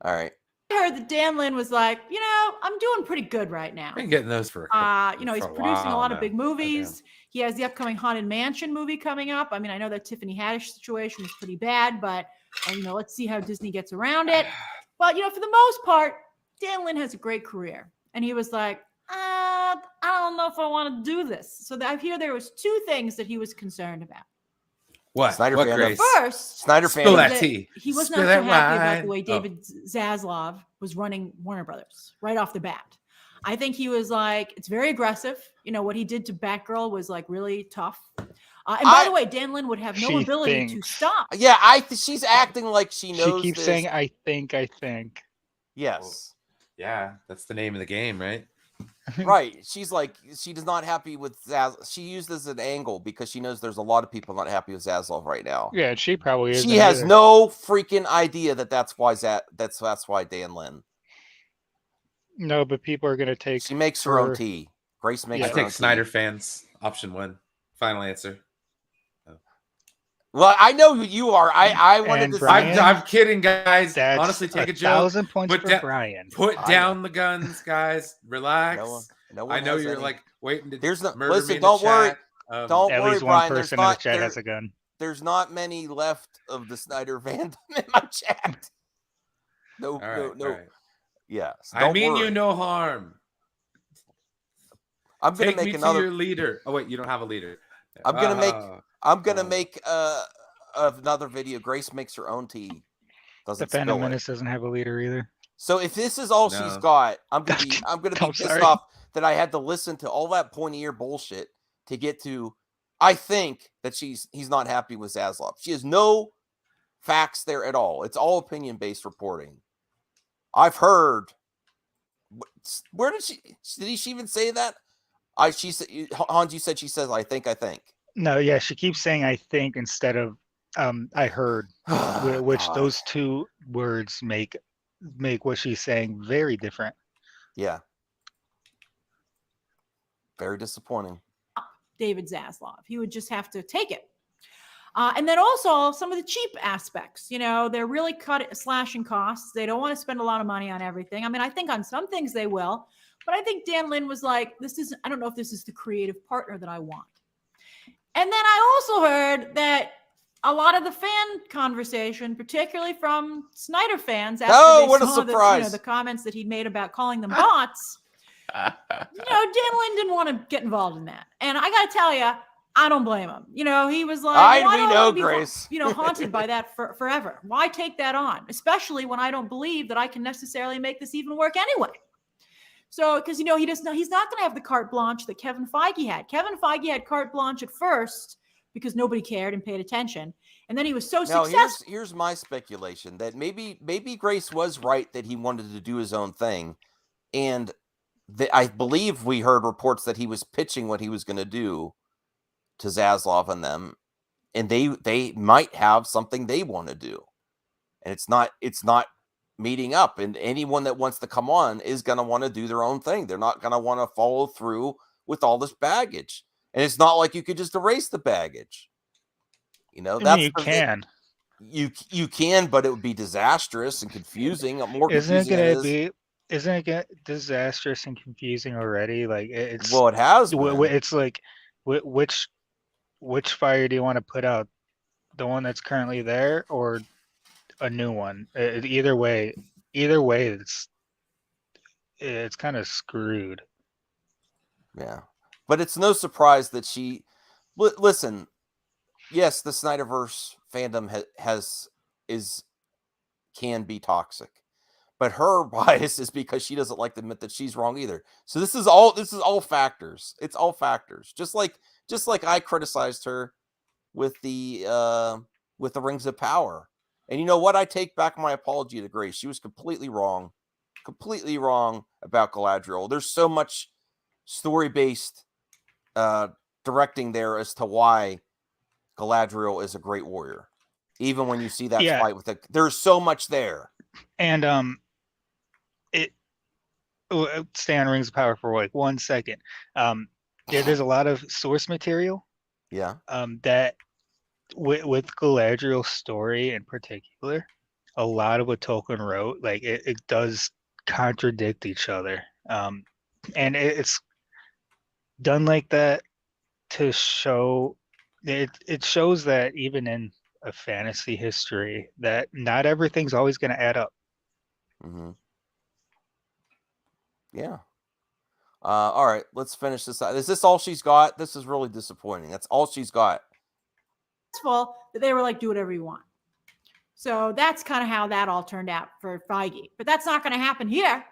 All right. I heard that Dan Lin was like, I'm doing pretty good right now. I've been getting those for he's producing a lot of big movies. He has the upcoming Haunted Mansion movie coming up. I mean, I know that Tiffany Haddish situation is pretty bad, but let's see how Disney gets around it. But for the most part, Dan Lin has a great career, and he was like, I don't know if I want to do this. So I hear there was two things that he was concerned about. What? Snyder what fan Grace? First, Snyder fan. Spill that tea. He was Spill not so that happy wine. about the way David Zaslav was running Warner Brothers right off the bat. I think he was like, it's very aggressive. What he did to Batgirl was like really tough. And by the way, Dan Lin would have no ability to stop. Yeah, she's acting like she knows. She keeps saying, I think. Yes. Yeah, that's the name of the game, right? Right. She's like, she is not happy with Zaslav. She used this as an angle because she knows there's a lot of people not happy with Zaslav right now. Yeah, she probably is. She has no freaking idea that's why Dan Lin. No, but people are going to take. She makes her own tea. Grace makes her own tea. Snyder fans. Option 1. Final answer. Well, I know who you are. I wanted to say. I'm kidding, guys. That's honestly, take a joke. 1,000 points for Brian. Put down the guns, guys. Relax. No one I know has you're any. like waiting to There's murder listen, me in the don't worry. chat. Don't At worry, least Brian. one person in the chat has a gun. There's not many left of the Snyder fandom in my chat. No. All right. Yeah. So I mean you no harm. I'm gonna Take make me another to your leader. Oh wait, you don't have a leader. I'm gonna make another video. Grace makes her own tea. The Phantom Menace doesn't have a leader either. So if this is all she's got, I'm gonna be pissed off that I had to listen to all that pointy ear bullshit to get to. I think that he's not happy with Zaslav. She has no facts there at all. It's all opinion based reporting. I've heard. Where did she even say that? She said, Hans, you said she says, I think. No, yeah, she keeps saying I think instead of I heard, which those two words make what she's saying very different. Yeah. Very disappointing. David Zaslav. He would just have to take it. And then also some of the cheap aspects, they're really slashing costs. They don't want to spend a lot of money on everything. I mean, I think on some things they will, but I think Dan Lin was like, I don't know if this is the creative partner that I want. And then I also heard that a lot of the fan conversation, particularly from Snyder fans, after they saw the comments that he'd made about calling them bots, Dan Lin didn't want to get involved in that. And I got to tell you, I don't blame him. He was like, we know, Grace. Haunted by that forever. Why take that on? Especially when I don't believe that I can necessarily make this even work anyway. So, because, he's not going to have the carte blanche that Kevin Feige had. Kevin Feige had carte blanche at first because nobody cared and paid attention. And then he was so successful. Here's my speculation that maybe Grace was right that he wanted to do his own thing. And I believe we heard reports that he was pitching what he was going to do to Zaslav and them, and they might have something they want to do, and it's not meeting up. And anyone that wants to come on is going to want to do their own thing. They're not going to want to follow through with all this baggage, and it's not like you could just erase the baggage. That's you can. You can, but it would be disastrous and confusing. More confusing. isn't it get disastrous and confusing already? Like it's Well, it has been. it's like which fire do you want to put out? The one that's currently there or a new one? Either way, it's kind of screwed. Yeah, but it's no surprise that she. Listen, yes, the Snyderverse fandom can be toxic, but her bias is because she doesn't like to admit that she's wrong either. So this is all factors. It's all factors. Just like I criticized her with the Rings of Power, and you know what? I take back my apology to Grace. She was completely wrong about Galadriel. There's so much story-based directing there as to why Galadriel is a great warrior. Even when you see that fight with there's so much there. And stay on Rings of Power for like 1 second. There's a lot of source material. Yeah. That with Galadriel's story in particular, a lot of what Tolkien wrote, like it does contradict each other. And it's done like that to show it shows that even in a fantasy history that not everything's always going to add up. Mm-hmm. Yeah. All right, let's finish this out. Is this all she's got? This is really disappointing. That's all she's got. That they were like, do whatever you want. So that's kind of how that all turned out for Feige. But that's not going to happen here.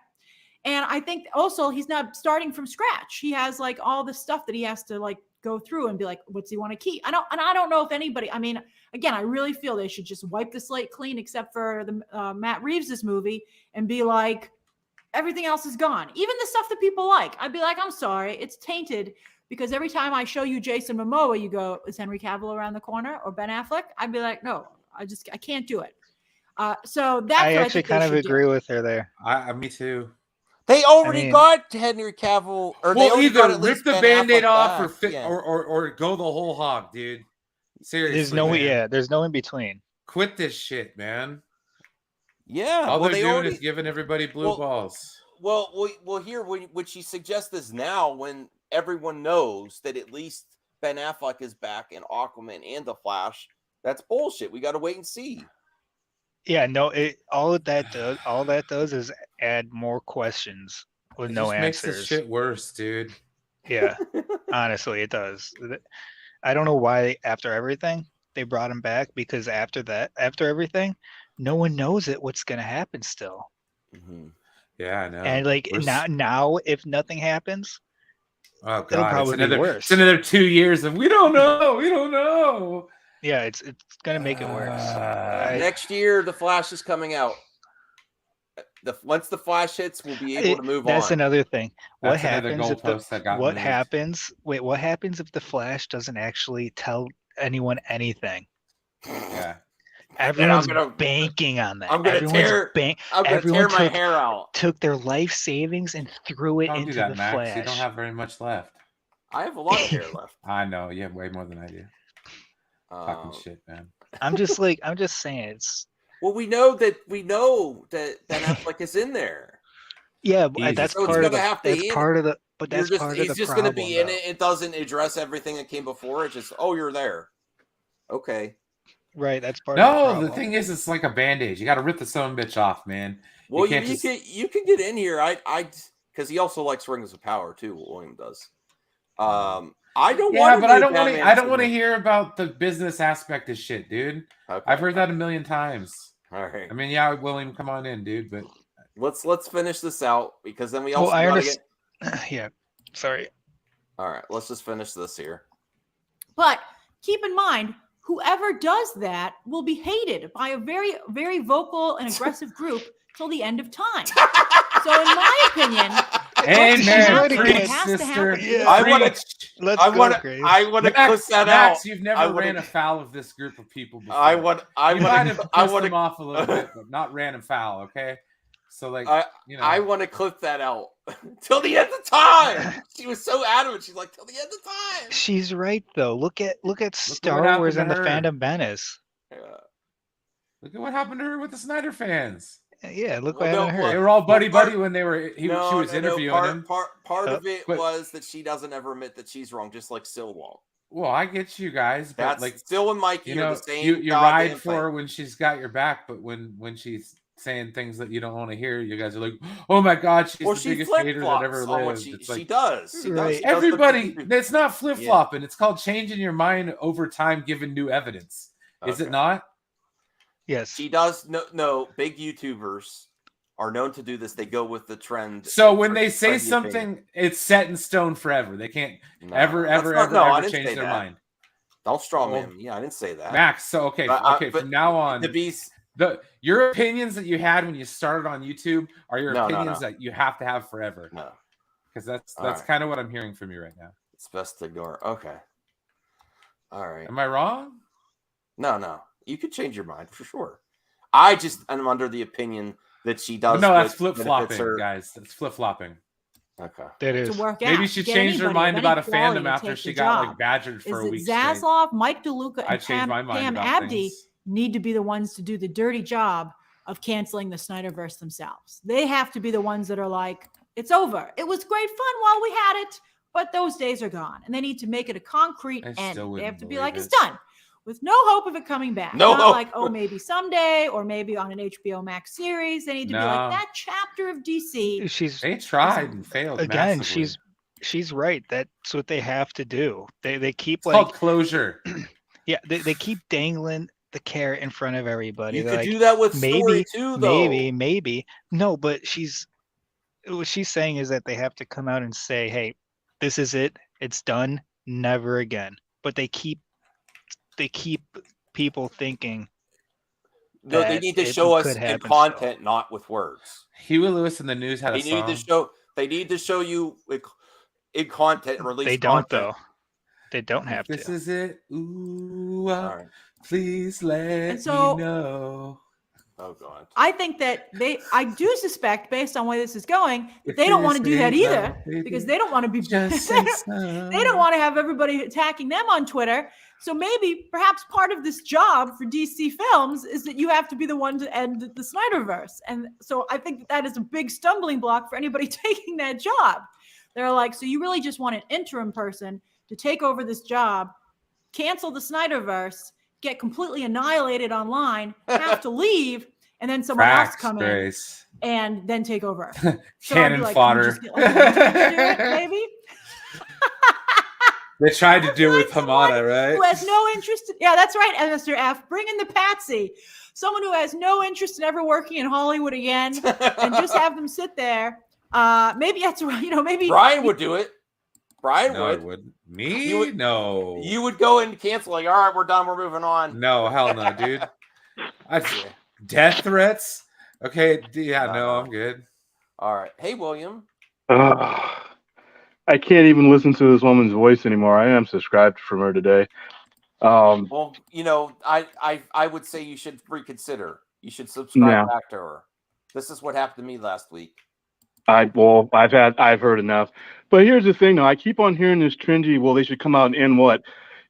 And I think also he's not starting from scratch. He has like all this stuff that he has to like go through and be like, what's he want to keep? I don't know if anybody, I mean, again, I really feel they should just wipe the slate clean except for the Matt Reeves' movie and be like, everything else is gone. Even the stuff that people like. I'd be like, I'm sorry, it's tainted because every time I show you Jason Momoa, you go, is Henry Cavill around the corner or Ben Affleck? I'd be like, no, I can't do it. So that's I actually kind of agree with her there. Me too. They already got Henry Cavill, or they already either got at rip least the Ben Band-Aid Affleck off, back. or go the whole hog, dude. Seriously, there's no in between. Quit this shit, man. Yeah, all well, they're doing is giving everybody blue balls. Well, here, would she suggest this now when everyone knows that at least Ben Affleck is back in Aquaman and The Flash? That's bullshit. We got to wait and see. Yeah, no, all that does is add more questions with no answers. Makes this shit worse, dude. Yeah, honestly, it does. I don't know why after everything they brought him back, because after everything, no one knows what's gonna happen still. Mm-hmm. Yeah, I know. And like now, if nothing happens, oh god, it'll probably be worse. It's another 2 years of we don't know. Yeah, it's gonna make it worse. Next year, The Flash is coming out. Once The Flash hits, we'll be able to move on. That's another thing. What That's happens what happens if The Flash doesn't actually tell anyone anything? Yeah. Everyone's banking on that. I'm gonna tear my hair out. Took their life savings and threw it into the Max. Flash. You don't have very much left. I have a lot of hair left. I know. You have way more than I do. Talking shit, man. I'm just saying it's. Well, we know that Ben Affleck is in there. Yeah, but that's part of the. But that's part of the He's just problem, going to be in it. It doesn't address everything that came before. It's just, you're there. Okay. Right, that's part of the problem. The thing is, it's like a band-aid. You got to rip the son of a bitch off, man. Well, you can get in here. I because he also likes Rings of Power too. William does. I don't want. But I don't want to hear about the business aspect of shit, dude. Okay. I've heard that a million times. All right. I mean, William, come on in, dude. But let's finish this out because then we also I gotta understand. Yeah. Sorry. All right. Let's just finish this here. But keep in mind, whoever does that will be hated by a very, very vocal and aggressive group till the end of time. So, in my opinion, I want to clip that Max, out. You've never ran afoul of this group of people before. I want them off a little bit, but not ran afoul. Okay, so I want to clip that out till the end of time. She was so adamant. She's like, till the end of time. She's right though. Look at Star Wars and the fandom menace. Yeah. Look at what happened to her with the Snyder fans. Yeah, look what Well, happened to no, her. They were all buddy when they were. She No, was interviewing him. Part of it But- was that she doesn't ever admit that she's wrong, just like Syl won't. Well, I get you guys, but That's like Syl and Mikey you are know, the same. you goddamn ride thing. for her when she's got your back, but when she's saying things that you don't want to hear, you guys are like, "Oh my god, she's Or the she biggest hater that flip-flops ever on what lived." she- It's she like, does. She does. Right. She does everybody, the- it's not flip flopping. It's called changing your mind over time, given new evidence. Is it Okay. not? Yes. She does. No, big YouTubers are known to do this. They go with the trend. So when they say trendy something, opinion. it's set in stone forever. They can't No, ever that's not- no, I ever didn't change say their that. mind. Don't straw Well, man. Yeah, I didn't say that. Max, so okay, But, okay, but from now on, the beast. your opinions that you had when you started on YouTube are your No, opinions no. that you have to have forever. No, because that's All right. kind of what I'm hearing from you right now. It's best to ignore. Okay. All right. Am I wrong? No. You could change your mind for sure. I just am under the opinion that she does. No, that's what flip flopping, benefits her. guys. That's flip flopping. Okay. That To is. work Maybe out, she get changed her anybody mind of about a any quality fandom to after take she the got job. like badgered for Is a that week straight. Zaslav, Mike DeLuca, I and changed my mind Pam about Abdi things. need to be the ones to do the dirty job of canceling the Snyderverse themselves. They have to be the ones that are like, it's over. It was great fun while we had it, but those days are gone. And they need to make it a concrete I end. still They have wouldn't to be believe like, it. it's done. With no hope of it coming back. No Not hope. like, oh, maybe someday, or maybe on an HBO Max series. They need to be No. like, that chapter of DC. She's They tried and failed again. massively. She's right. That's what they have to do. They keep It's called like closure. yeah. They keep dangling the carrot in front of everybody. You They're could like, do that with story maybe, too, though. maybe. No, but what she's saying is that they have to come out and say, "Hey, this is it. It's done. Never again." But they keep people thinking. No, they that need to it show us could in happen content, not with words. Huey Lewis and the News had a They need song. to show. They need to show you in content and release. They don't content. though. They don't have This to. is it. Ooh, All right. please let And so- me know. Oh God. I think that I do suspect, based on where this is going, that If they don't want to this do that ain't either love, baby, because they don't want to be. just say so. They don't want to have everybody attacking them on Twitter. So maybe, perhaps, part of this job for DC Films is that you have to be the one to end the Snyderverse. And so I think that is a big stumbling block for anybody taking that job. They're like, so you really just want an interim person to take over this job, cancel the Snyderverse, get completely annihilated online, have to leave, and then someone else Facts, come Grace. in and then take over. Cannon I'd be like, fodder. can you just get, like, an intern to do it, maybe? They tried to do it with Hamada, Who right? has no interest? Yeah, that's right, Mr. F. Bring in the patsy. Someone who has no interest in ever working in Hollywood again, and just have them sit there. Maybe that's right. Maybe Brian would do it. Brian No, it would. wouldn't. Me? You would- No. You would go and cancel. Like, all right, we're done. We're moving on. No, hell no, dude. Death threats? Okay, yeah, no, I'm good. All right. Hey, William. I can't even listen to this woman's voice anymore. I am subscribed from her today. Well, I would say you should reconsider. You should subscribe No. back to her. This is what happened to me last week. I've heard enough. But here's the thing, though. I keep on hearing this trendy. Well, they should come out and end what?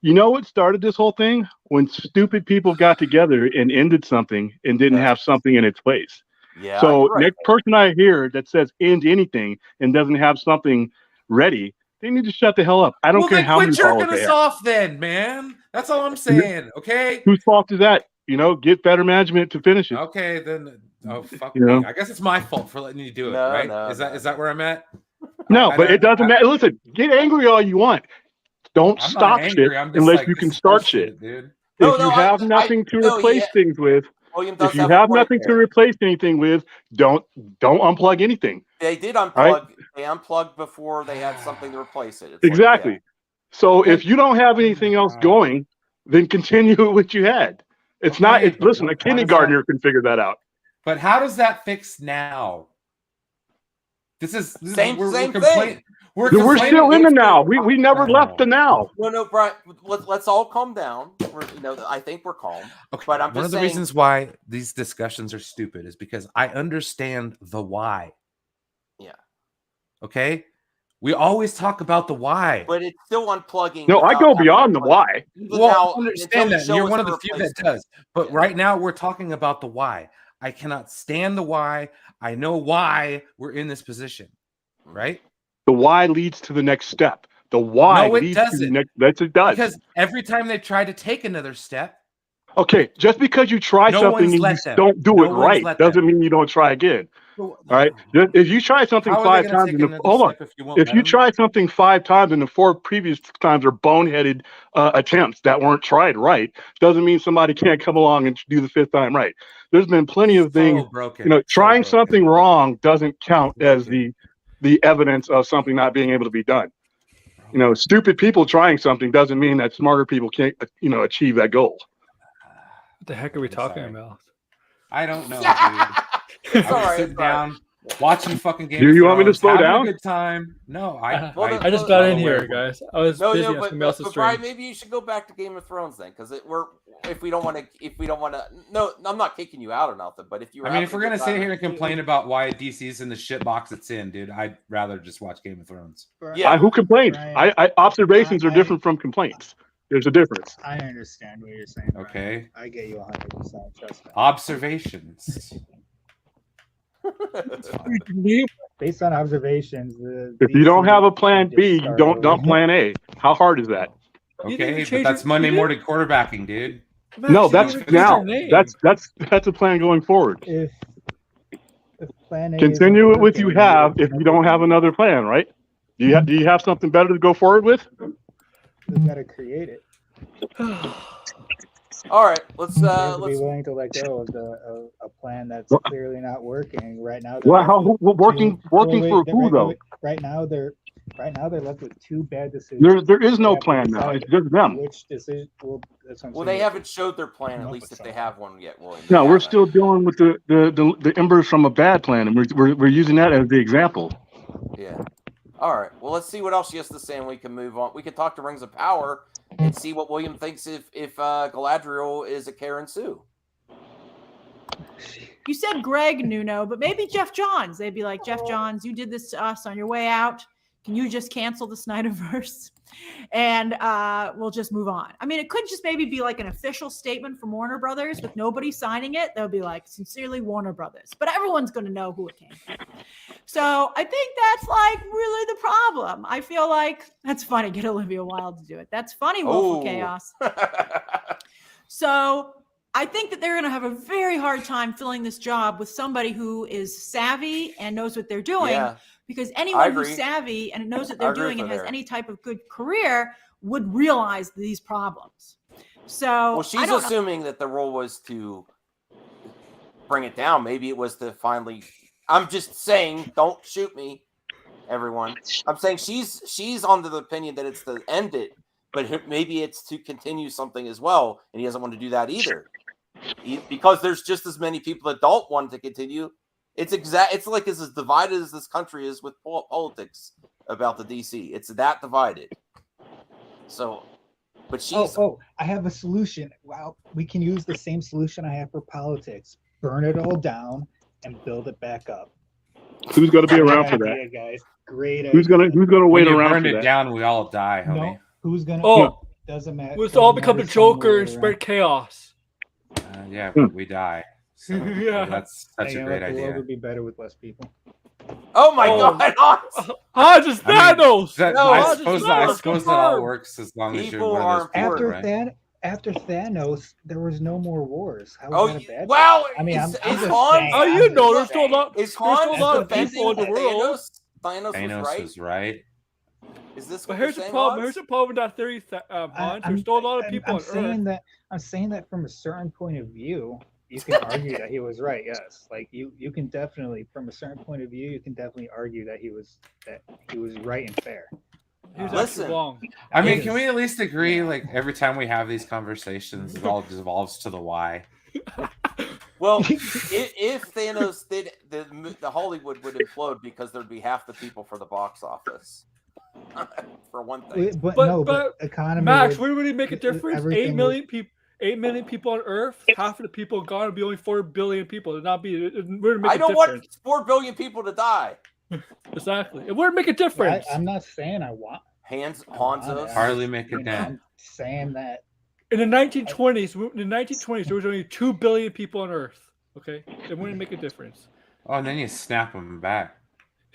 You know what started this whole thing? When stupid people got together and ended something and didn't have something in its place. Yeah. So you're right. next person I hear that says end anything and doesn't have something ready, they need to shut the hell up. I don't Well, care then how quit many jerking followers they us have. off then, man. That's all I'm saying, okay? Whose fault is that? Get better management to finish it. Okay, then. Oh, fuck You me. know? I guess it's my fault for letting you do it, No, right? no, is that where I'm at? No, I but don't- it doesn't matter. Listen, get angry all you want. Don't I'm not stop angry, shit I'm just unless like, you this can is start bullshit, shit. dude. No, If no, you have nothing to replace things with, William does if you have a have point nothing to there. replace anything with, don't unplug anything. They did unplug. Right? They unplugged before they had something to replace it. It's Exactly. Like, So if you don't have anything else going, then continue with what you had. It's not. Okay, Listen, but a how does kindergartner can figure that out. But how does that fix now? Same we're thing. We're complaining still in the against now. We never left the now. No, Brian. Let's all calm down. I think we're calm. Okay, But I'm one just of the saying, reasons why these discussions are stupid is because I understand the why. Yeah. Okay? We always talk about the why. But it's still unplugging. No, I without go having beyond the unplugged. why. Even Well, now, I understand until you that. show You're us one of the the few that replacement. does. But right now we're talking about the why. I cannot stand the why. I know why we're in this position, right? The why leads to the next step. The why No, it leads to the doesn't. next. That's it does. Because every time they try to take another step, Okay, just because you try No something one's and you let them. don't do No it one's right let doesn't them. mean you don't try again. Well, All right. If you try something how are they 5 gonna times, take in the, another hold on. step if you won't If let you them? try something 5 times and the 4 previous times are boneheaded attempts that weren't tried right, doesn't mean somebody can't come along and do the 5th time right. There's been plenty of things. broken. Trying something wrong doesn't count as the evidence of something not being able to be done. Stupid people trying something doesn't mean that smarter people can't achieve that goal. What the heck are we talking about? I don't know, dude. I was sitting down watching fucking Game Do of you want me to Thrones, slow having down? a good time. No, I I just got in here, guys. I was busy on but somebody else's stream. Brian, maybe you should go back to Game of Thrones then, because if we don't want to, no, I'm not kicking you out or nothing. But if you, I mean, if we're gonna sit here and complain about why DC's in the shit box it's in, dude, I'd rather just watch Game of Thrones. Yeah. Who complains? Brian, Observations are different from complaints. There's a difference. I understand what you're saying. Brian. Okay. I get you 100%. Trust me. Observations. Based on observations, If you don't have a plan B, you don't plan A. How hard is that? Okay, but that's Monday morning quarterbacking, dude. No, that's now. That's a plan going forward. If plan A Continue isn't it with you working, have if you don't have another plan, right? Do you have something better to go forward with? we've got to create it. All right, let's be willing to let go of a plan that's clearly not working right now. Working for who though? Right now they're left with 2 bad decisions. There is no plan now. It's just them. Which decision? That's what I'm Well, saying. they haven't showed their plan, at least if they have one yet, William. No, we're still dealing with the embers from a bad plan, and we're using that as the example. Yeah. All right. Well, let's see what else she has to say, and we can move on. We can talk to Rings of Power and see what William thinks if Galadriel is a Karen Sue. You said Greg Nuno, but maybe Jeff Johns. They'd be like, Jeff Johns, you did this to us on your way out. Can you just cancel the Snyderverse? And we'll just move on. I mean, it could just maybe be like an official statement from Warner Brothers with nobody signing it. They'll be like, sincerely, Warner Brothers. But everyone's going to know who it came from. So I think that's like really the problem. I feel like that's funny. Get Olivia Wilde to do it. That's funny, Willful Chaos. So I think that they're going to have a very hard time filling this job with somebody who is savvy and knows what they're doing. Yeah. Because anyone who's savvy and knows what they're doing and has any type of good career would realize these problems. So, well, she's assuming that the role was to bring it down. Maybe it was to finally. I'm just saying, don't shoot me, everyone. I'm saying she's under the opinion that it's to end it, but maybe it's to continue something as well, and he doesn't want to do that either. Because there's just as many people that don't want to continue. It's like as divided as this country is with politics about the DC. It's that divided. So, but she's. Oh, I have a solution. Well, we can use the same solution I have for politics. Burn it all down and build it back up. Who's going to be around for that? Guys? Great. Who's going to wait when you around burn for it that? down, we all die, homie. No, who's going to? Oh, doesn't matter. Let's all become the Joker and spread chaos. Yeah, we die. So Yeah. that's such a great The world idea. would be better with less people. Oh my God! Just Thanos. I suppose that all works as long as you're one of those people, right? After Thanos, there was no more wars. How was that a bad? Well, I mean, I'm is just Han? saying, Oh, you know, there's still not. Is There's still a Han lot of defending people in the world. Thanos was right. Is this? But what here's you're the saying, problem. Hans? Here's the problem with that theory, Han. There's still a lot of people on Earth. I'm saying that from a certain point of view, you can argue that he was right. Yes, like you can definitely, from a certain point of view, you can definitely argue that he was right and fair. Listen, I mean, can we at least agree? Like every time we have these conversations, it all devolves to the why. Well, if Thanos did, the Hollywood would implode because there'd be half the people for the box office. For one thing, But economy. Max, would it make a difference? everything 8 million people. 8 million people on Earth. Half of the people gone would be only 4 billion people. It'd not be. It wouldn't make I a don't difference. want 4 billion people to die. Exactly. It wouldn't make a difference. I'm not saying I want. Hanzo's hardly make a dent. I'm saying that In the 1920s, there was only 2 billion people on Earth. Okay, it wouldn't make a difference. Oh, and then you snap them back.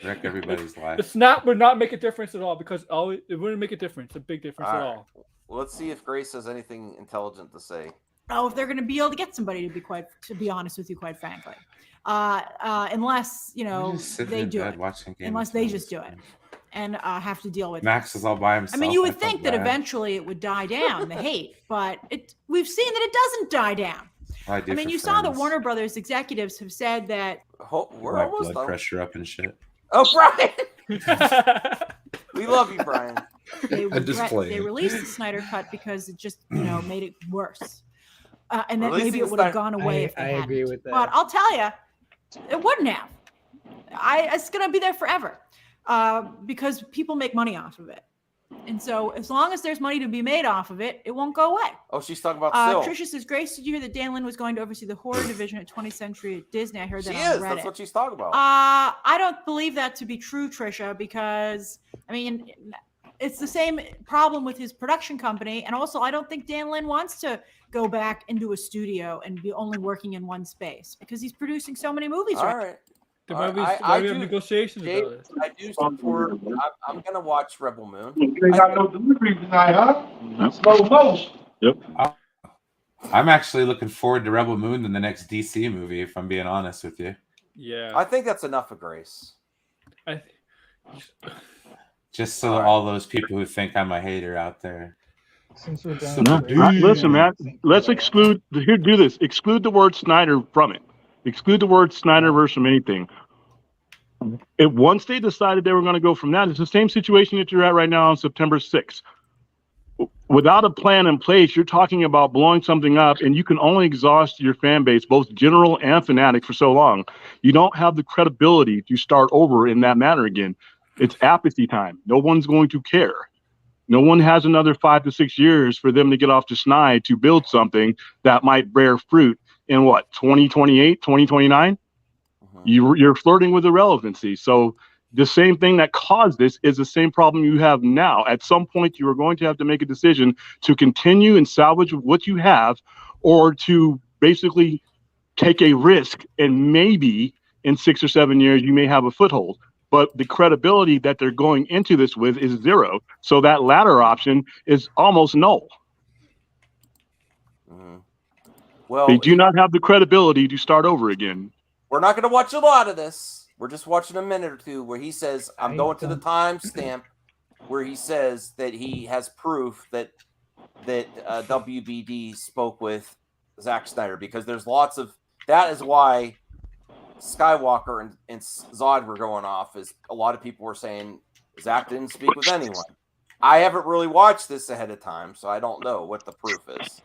Wreck everybody's life. The snap would not make a difference at all because it wouldn't make a difference, a big difference at all. Well, let's see if Grace has anything intelligent to say. Oh, if they're going to be able to get somebody to be honest with you, quite frankly, unless they do it, unless they just do it and have to deal with Max is all by himself. I mean, you would think that eventually it would die down, the hate, but we've seen that it doesn't die down. I mean, you saw that Warner Brothers executives have said that we're almost blood pressure up and shit. Oh, Brian! We love you, Brian. They released the Snyder Cut because it just made it worse, and then maybe it would have gone away if they hadn't. agree with that. But I'll tell you, it wouldn't have. It's gonna be there forever, because people make money off of it, and so as long as there's money to be made off of it, it won't go away. Oh, she's talking about still. Trisha says, Grace, did you hear that Dan Lin was going to oversee the horror division at 20th Century at Disney? I heard that on Reddit. That's what she's talking about. I don't believe that to be true, Trisha, because I mean, it's the same problem with his production company, and also I don't think Dan Lin wants to go back into a studio and be only working in one space because he's producing so many movies All right right. There might be negotiations about it. I do support. I'm gonna watch Rebel Moon. You ain't got no delivery tonight, huh? Slow motion. Yep. I'm actually looking forward to Rebel Moon in the next DC movie, if I'm being honest with you. Yeah. I think that's enough of Grace. Just so all those people who think I'm a hater out there. Listen, Matt. Let's exclude. Here, do this. Exclude the word Snyder from it. Exclude the word Snyderverse from anything. Once they decided they were going to go from that, it's the same situation that you're at right now on September 6th. Without a plan in place, you're talking about blowing something up, and you can only exhaust your fan base, both general and fanatic, for so long. You don't have the credibility to start over in that manner again. It's apathy time. No one's going to care. No one has another 5 to 6 years for them to get off the snide to build something that might bear fruit in 2028, 2029? You're flirting with irrelevancy. So the same thing that caused this is the same problem you have now. At some point, you are going to have to make a decision to continue and salvage what you have, or to basically take a risk, and maybe in 6 or 7 years, you may have a foothold. But the credibility that they're going into this with is zero. So that latter option is almost null. Well, they do not have the credibility to start over again. We're not going to watch a lot of this. We're just watching a minute or two where he says, I'm going to the timestamp where he says that he has proof that WBD spoke with Zack Snyder, because there's lots of, that is why Skywalker and Zod were going off, is a lot of people were saying Zack didn't speak with anyone. I haven't really watched this ahead of time, so I don't know what the proof is.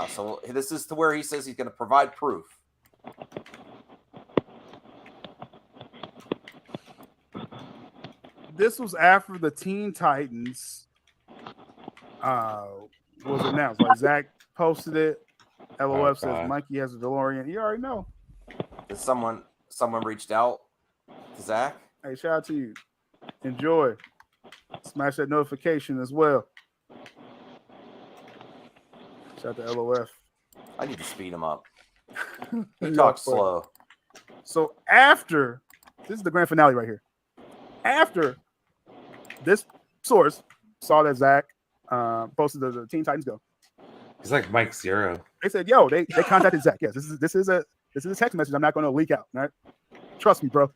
So this is to where he says he's going to provide proof. This was after the Teen Titans was announced. Like Zach posted it. LOF says Mikey has a DeLorean. You already know. Did someone reached out to Zach? Hey, shout out to you. Enjoy. Smash that notification as well. Shout out to LOF. I need to speed him up. He talks slow. So after, this is the grand finale right here. After this source saw that Zach posted the Teen Titans Go. He's like Mike Zero. They said, "Yo, they contacted Zach. Yes, this is a text message. I'm not going to leak out. Right? Trust me, bro.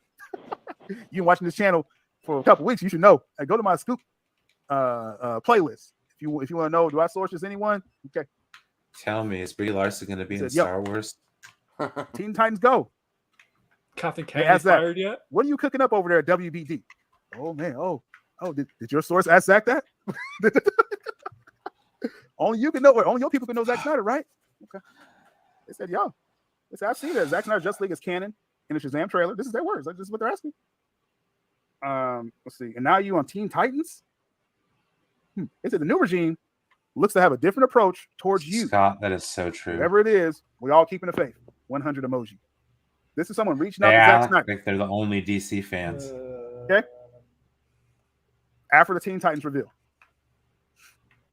You've been watching this channel for a couple weeks. You should know. Go to my Scoop playlist if you want to know. Do I source this anyone? Okay. Tell me, is Brie Larson going to be in Star Wars? Teen Titans Go. Captain Kennedy fired yet? What are you cooking up over there at WBD? Oh man. Oh. Did your source ask Zach that? Only you can know. Only your people can know Zack Snyder, right? Okay. They said, "Yo, I've seen that Zack Snyder Justice League is canon in the Shazam trailer. This is their words. Like, this is what they're asking." Let's see. And now you on Teen Titans? They said the new regime looks to have a different approach towards you. Scott, that is so true. Whatever it is, we all keeping the faith. 100 emoji. This is someone reaching out to Zack Zack Snyder. Like they're the only DC fans. Okay. After the Teen Titans reveal.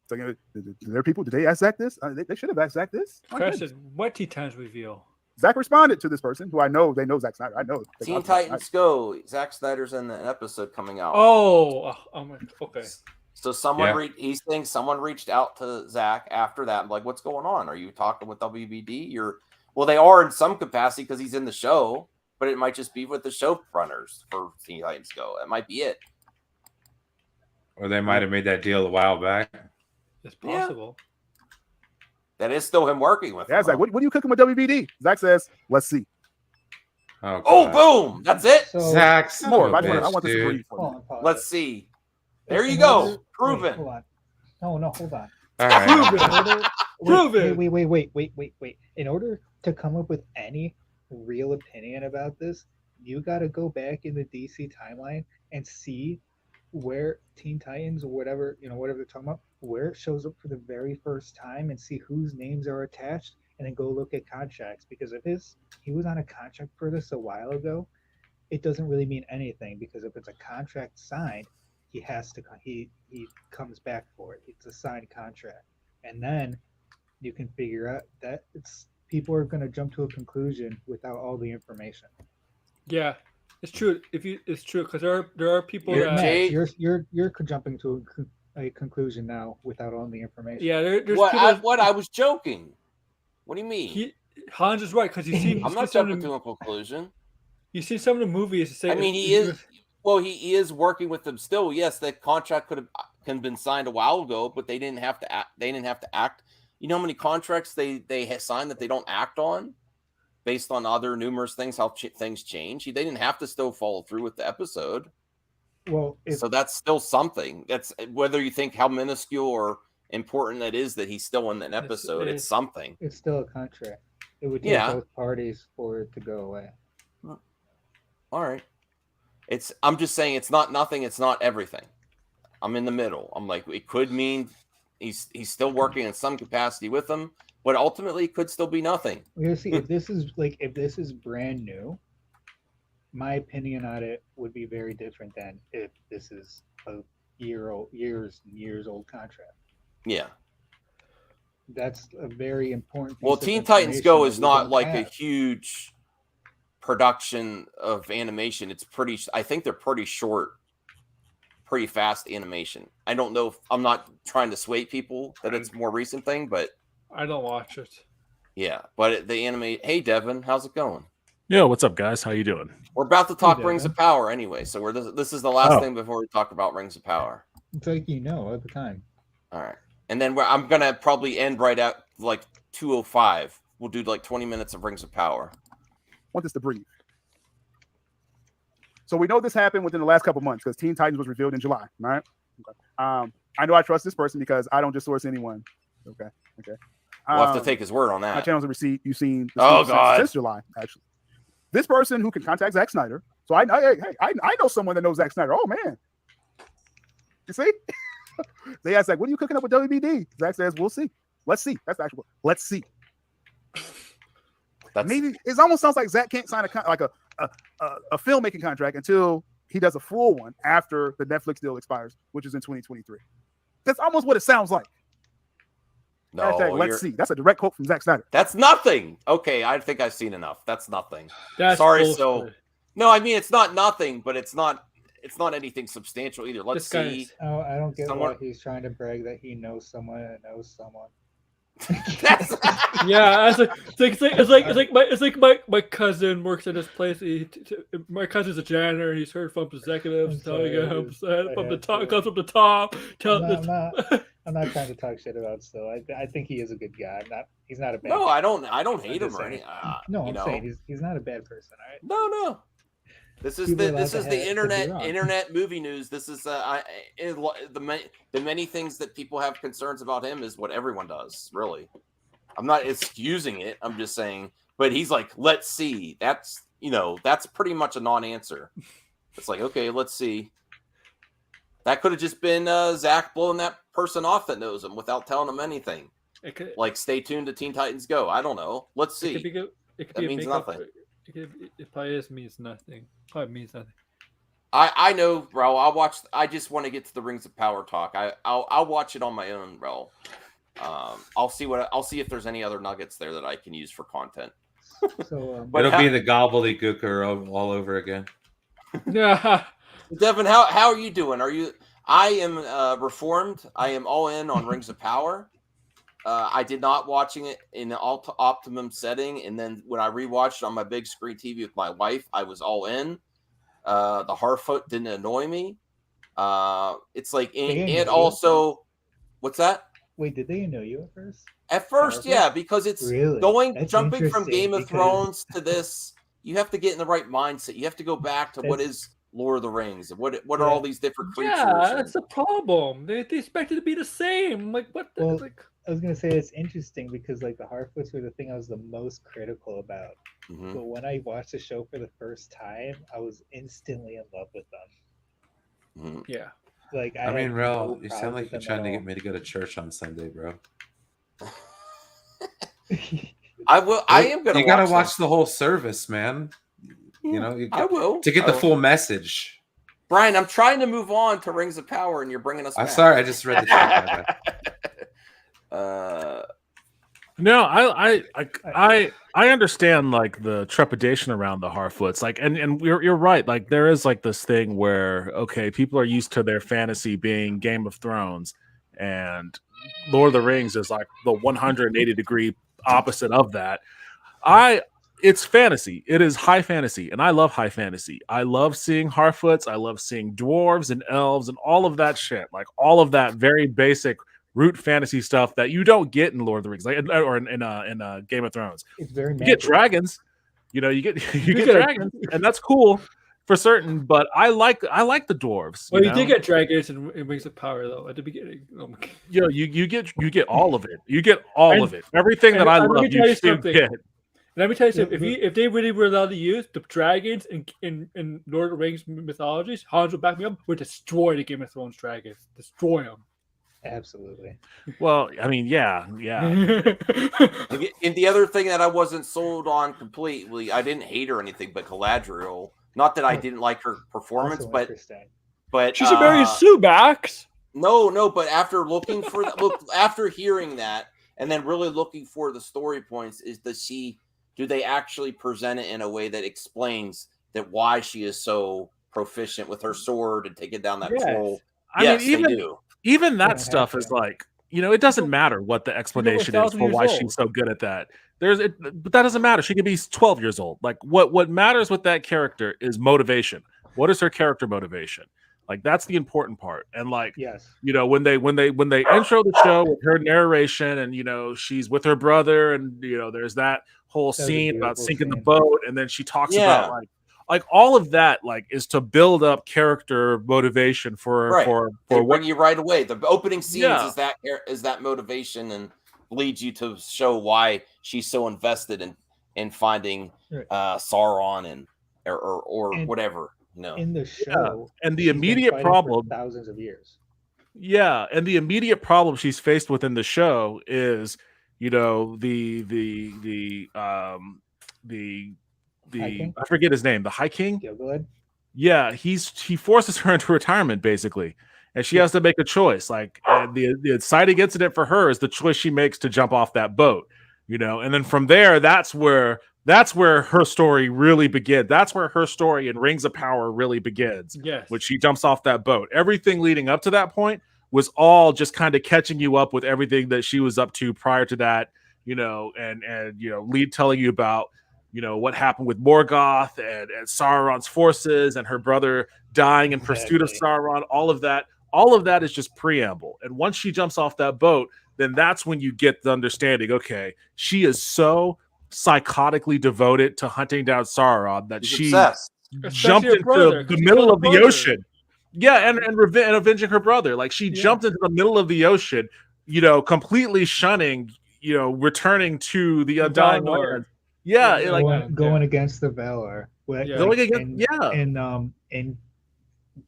So, there are people, did they ask Zach this? They should have asked Zach this. Question, what Teen Titans reveal? Zach responded to this person who I know they know Zack Snyder. I know they Teen got Zack Titans Go. Zack Snyder's in an episode coming out. Okay. So he's saying someone reached out to Zach after that. I'm like, what's going on? Are you talking with WBD? Well, they are in some capacity because he's in the show, but it might just be with the showrunners for Teen Titans Go. That might be it. Or they might have made that deal a while back. It's possible. That is still him working with Yeah, Zach, what are you cooking with WBD? Zach says, let's see. Oh, boom. That's it. Zach, more. I want this to breathe for you. Let's see. There you go. Proven. Hold on. No, hold on. All right. Prove it. Wait. In order to come up with any real opinion about this, you got to go back in the DC timeline and see where Teen Titans or whatever they're talking about, where it shows up for the very first time, and see whose names are attached, and then go look at contracts. Because if he was on a contract for this a while ago, it doesn't really mean anything, because if it's a contract signed, he comes back for it. It's a signed contract, and then you can figure out that people are going to jump to a conclusion without all the information. Yeah, it's true. It's true, because there are people you're jumping to a conclusion now without all the information. Yeah, there's what I was joking. What do you mean? Hans is right, because I'm not jumping to a conclusion. You see some of the movies. I mean, he is. Well, he is working with them still. Yes, that contract could have been signed a while ago, but they didn't have to act. They didn't have to act. You know how many contracts they signed that they don't act on, based on other numerous things, how things change. They didn't have to still follow through with the episode. Well, so that's still something. That's whether you think how minuscule or important that is that he's still in an episode. It's something. It's still a contract. It would take both parties for it to go away. All right. I'm just saying it's not nothing. It's not everything. I'm in the middle. I'm like, it could mean he's still working in some capacity with them, but ultimately it could still be nothing. We're gonna see if this is brand new. My opinion on it would be very different than if this is a years old contract. Yeah. That's a very important. Well, Teen Titans Go is not like a huge production of animation. It's I think they're pretty short, pretty fast animation. I don't know if I'm not trying to sway people that it's a more recent thing, but I don't watch it. Yeah, but the anime. Hey, Devin, how's it going? Yo, what's up, guys? How you doing? We're about to talk Rings of Power anyway, so this is the last thing before we talk about Rings of Power. It's like at the time. All right, and then I'm gonna probably end right at like 2:05. We'll do like 20 minutes of Rings of Power. Want this to breathe. So we know this happened within the last couple months because Teen Titans was revealed in July, right? Okay. I know I trust this person because I don't just source anyone. Okay. We'll have to take his word on that. My channel's a receipt. You've seen since July, actually. This person who can contact Zack Snyder. So I know someone that knows Zack Snyder. Oh man. You see? They asked Zack, what are you cooking up with WBD? Zack says, we'll see. Let's see. That's the actual. Let's see. Maybe it almost sounds like Zack can't sign a filmmaking contract until he does a full one after the Netflix deal expires, which is in 2023. That's almost what it sounds like. No, let's see. That's a direct quote from Zack Snyder. That's nothing. Okay, I think I've seen enough. That's nothing. Sorry, bullshit. So no, I mean it's not nothing, but it's not anything substantial either. Let's see. Oh, I don't get why he's trying to brag that he knows someone that knows someone. Yeah, it's like my cousin works at this place. My cousin's a janitor. He's heard from executives telling him from the top, comes from the top. I'm not trying to talk shit about Still. I think he is a good guy. He's not a bad. No, I don't hate him or anything. No, I'm saying he's not a bad person. All right. No. This is the internet movie news. This is the many things that people have concerns about him is what everyone does. Really, I'm not excusing it. I'm just saying. But he's like, let's see. That's pretty much a non-answer. It's like, okay, let's see. That could have just been Zack blowing that person off that knows him without telling him anything. Like, stay tuned to Teen Titans Go. I don't know. Let's see. That means nothing. It probably means nothing. Probably means nothing. I know, bro. I just want to get to the Rings of Power talk. I'll watch it on my own, bro. I'll see if there's any other nuggets there that I can use for content. So But It'll be the gobbledygooker all over again. Yeah. Devin, how are you doing? I am reformed. I am all in on Rings of Power. I did not watching it in an optimum setting, and then when I rewatched it on my big screen TV with my wife, I was all in. The Harfoot didn't annoy me. It's like, and also, what's that? Wait, did they know you at first? At first, yeah, because it's Really? jumping from interesting Game of because- Thrones to this. You have to get in the right mindset. You have to go back to what is Lord of the Rings and what are all these different creatures. Yeah, and- that's the problem. They expect it to be the same. Like what? Well, like I was gonna say it's interesting because like the Harfoots were the thing I was the most critical about. Mhm. But when I watched the show for the first time, I was instantly in love with them. Yeah. Like I mean, had Rel, no you problem sound like with you're them trying at to all. get me to go to church on Sunday, bro. I will. I am gonna. You gotta watch watch the whole service, man. You know, I will to get I the will. full message. Brian, I'm trying to move on to Rings of Power, and you're bringing us. I'm back. sorry, I just read the chat. No, I understand like the trepidation around the Harfoots. Like, and you're right. Like, there is like this thing where okay, people are used to their fantasy being Game of Thrones, and Lord of the Rings is like the 180-degree opposite of that. It's fantasy. It is high fantasy, and I love high fantasy. I love seeing Harfoots. I love seeing dwarves and elves and all of that shit. Like all of that very basic root fantasy stuff that you don't get in Lord of the Rings, like or in Game of Thrones. It's very You get magical. dragons. You know, you get dragons, and that's cool for certain. But I like the dwarves. Well, you know? did get dragons and Rings of Power though at the beginning. Oh my God. You know, you get all of it. You get all of it. Everything that I And let love, me tell you you still something. get. Let me tell you something. If they really were allowed to use the dragons in Lord of the Rings mythologies, Hans will back me up. Would destroy the Game of Thrones dragons. Destroy them. Absolutely. Well, I mean, yeah. And the other thing that I wasn't sold on completely, I didn't hate her or anything, but Galadriel. Not that I didn't like her performance, Also but interesting. She should marry Sue Max. No, but after looking for that, after hearing that, and then really looking for the story points, do they actually present it in a way that explains that why she is so proficient with her sword and taking down that troll? I mean, even that stuff is like, you know, it doesn't matter what the explanation is 1,000 for why years she's old. so good at that. But that doesn't matter. She could be 12 years old. Like what matters with that character is motivation. What is her character motivation? Like that's the important part. And like, yes, Uh, you know, when they intro the show with her narration, and you know she's with her brother, and you know there's that whole That was a scene about beautiful sinking the scene. boat, and then she talks Yeah. about like all of that like is to build up character motivation for Right. for They what bring you right away. The opening scenes Yeah. is that motivation and leads you to show why she's so invested in finding Right. Sauron and or And whatever. You know. In the show, and the she's been immediate fighting for problem thousands of years. Yeah, and the immediate problem she's faced with in the show is, you know, the High King? I forget his name, the High King. Gilgalad? Yeah, he forces her into retirement basically, and she has to make a choice. Like the inciting incident for her is the choice she makes to jump off that boat, you know, and then from there, that's where her story really begins. That's where her story in Rings of Power really begins. Yes. When she jumps off that boat. Everything leading up to that point was all just kind of catching you up with everything that she was up to prior to that, you know, and you know, telling you about, you know, what happened with Morgoth and Sauron's forces and her brother dying in pursuit of Sauron. All of that is just preamble. And once she jumps off that boat, then that's when you get the understanding, okay, she is so psychotically devoted to hunting down Sauron that She's she obsessed. jumped Especially her into brother, 'cause the she middle killed of the her brother. ocean. Yeah, and avenging her brother. Like she jumped into the middle of the ocean, you know, completely shunning, you know, returning to the Undying Valinor. Land. Yeah, like Going against the Valar. Like, Yeah. Going against- yeah. in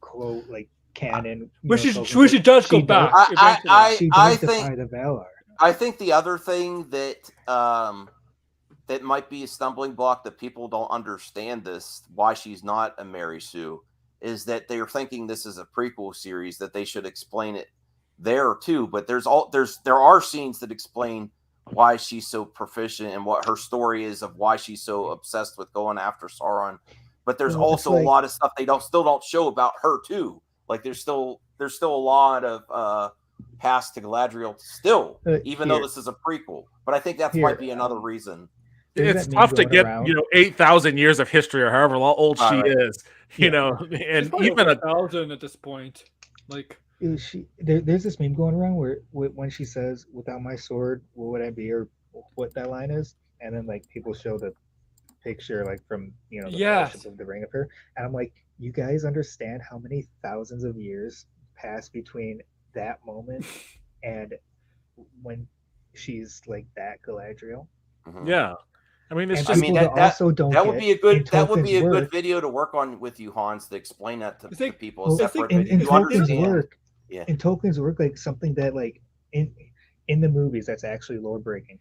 quote like canon. Which you know, she does go back. She I does defy think the Valar. I think the other thing that that might be a stumbling block that people don't understand why she's not a Mary Sue is that they're thinking this is a prequel series, that they should explain it there too. But there are scenes that explain why she's so proficient and what her story is of why she's so obsessed with going after Sauron. But there's Well, also it's a lot of stuff they still don't show about her too. Like there's still a lot of past to Galadriel still, even though here. this is a prequel. But I think that Here, might be another reason. There's It's that meme tough to going get around. 8,000 years of history or however old she Right. is, you Yeah. know, She's and probably even over a 1,000 at this point. Like, There's this meme going around where when she says, "Without my sword, what would I be?" or what that line is, and then like people show the picture like from the Yes. Fellowship of the Ring of her, and I'm like, you guys understand how many thousands of years pass between that moment and when she's like that Galadriel? yeah. I mean, it's And just people that also don't that would get be a good in Tolkien's good work- video to work on with you, Hans, to explain that to people. A Well, separate in video. You Tolkien's understand? work, Yeah. in Tolkien's work, like something that like in the movies that's actually lore breaking.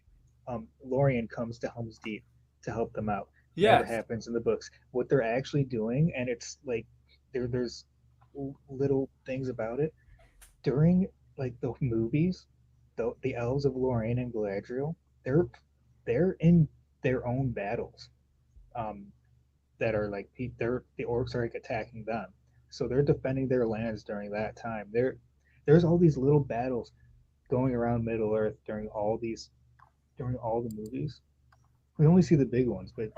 Lorien comes to Helm's Deep to help them out. Never Yes. happens in the books. What they're actually doing, and it's like there's little things about it during like the movies. The elves of Lorien and Galadriel, they're in their own battles. That are like the orcs are like attacking them, so they're defending their lands during that time. There's all these little battles going around Middle Earth during all the movies. We only see the big ones, but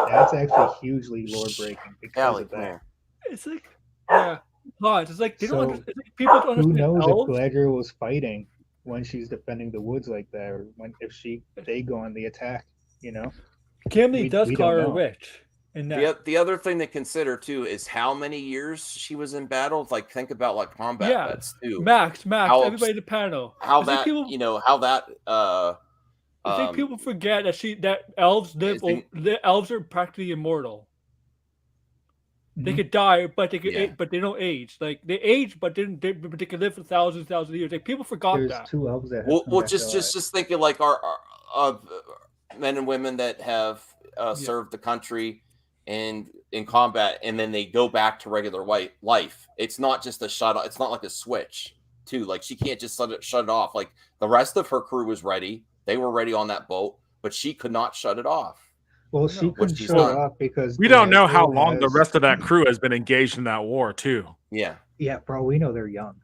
that's actually hugely lore breaking because of that. it's like, yeah. Hans, it's like, they don't So, understand. It's like people don't who understand knows elves. if Galadriel was fighting when she's defending the woods like that, or if they go on the attack? Gimli does we call don't her a know. witch. And that. The other thing to consider too is how many years she was in battle. Like think about like combat Yeah. vets too. Max, How- everybody in the panel. How It's like that people, how that I think people forget that elves live. The elves are practically immortal. They Mhm. could die, but they could, but they don't age. Like they age, but they can live for thousands of years. Like people forgot There's that. 2 elves that have Well, come back to life. just thinking like our men and women that have served the country and in combat, and then they go back to regular life. It's not just a shut off. It's not like a switch too. Like she can't just shut it off. Like the rest of her crew was ready. They were ready on that boat, but she could not shut it off. Well, she couldn't she's shut done. it off because we don't know how Galadriel long the has- rest of that crew has been engaged in that war too. Yeah. Yeah, bro, we know they're young.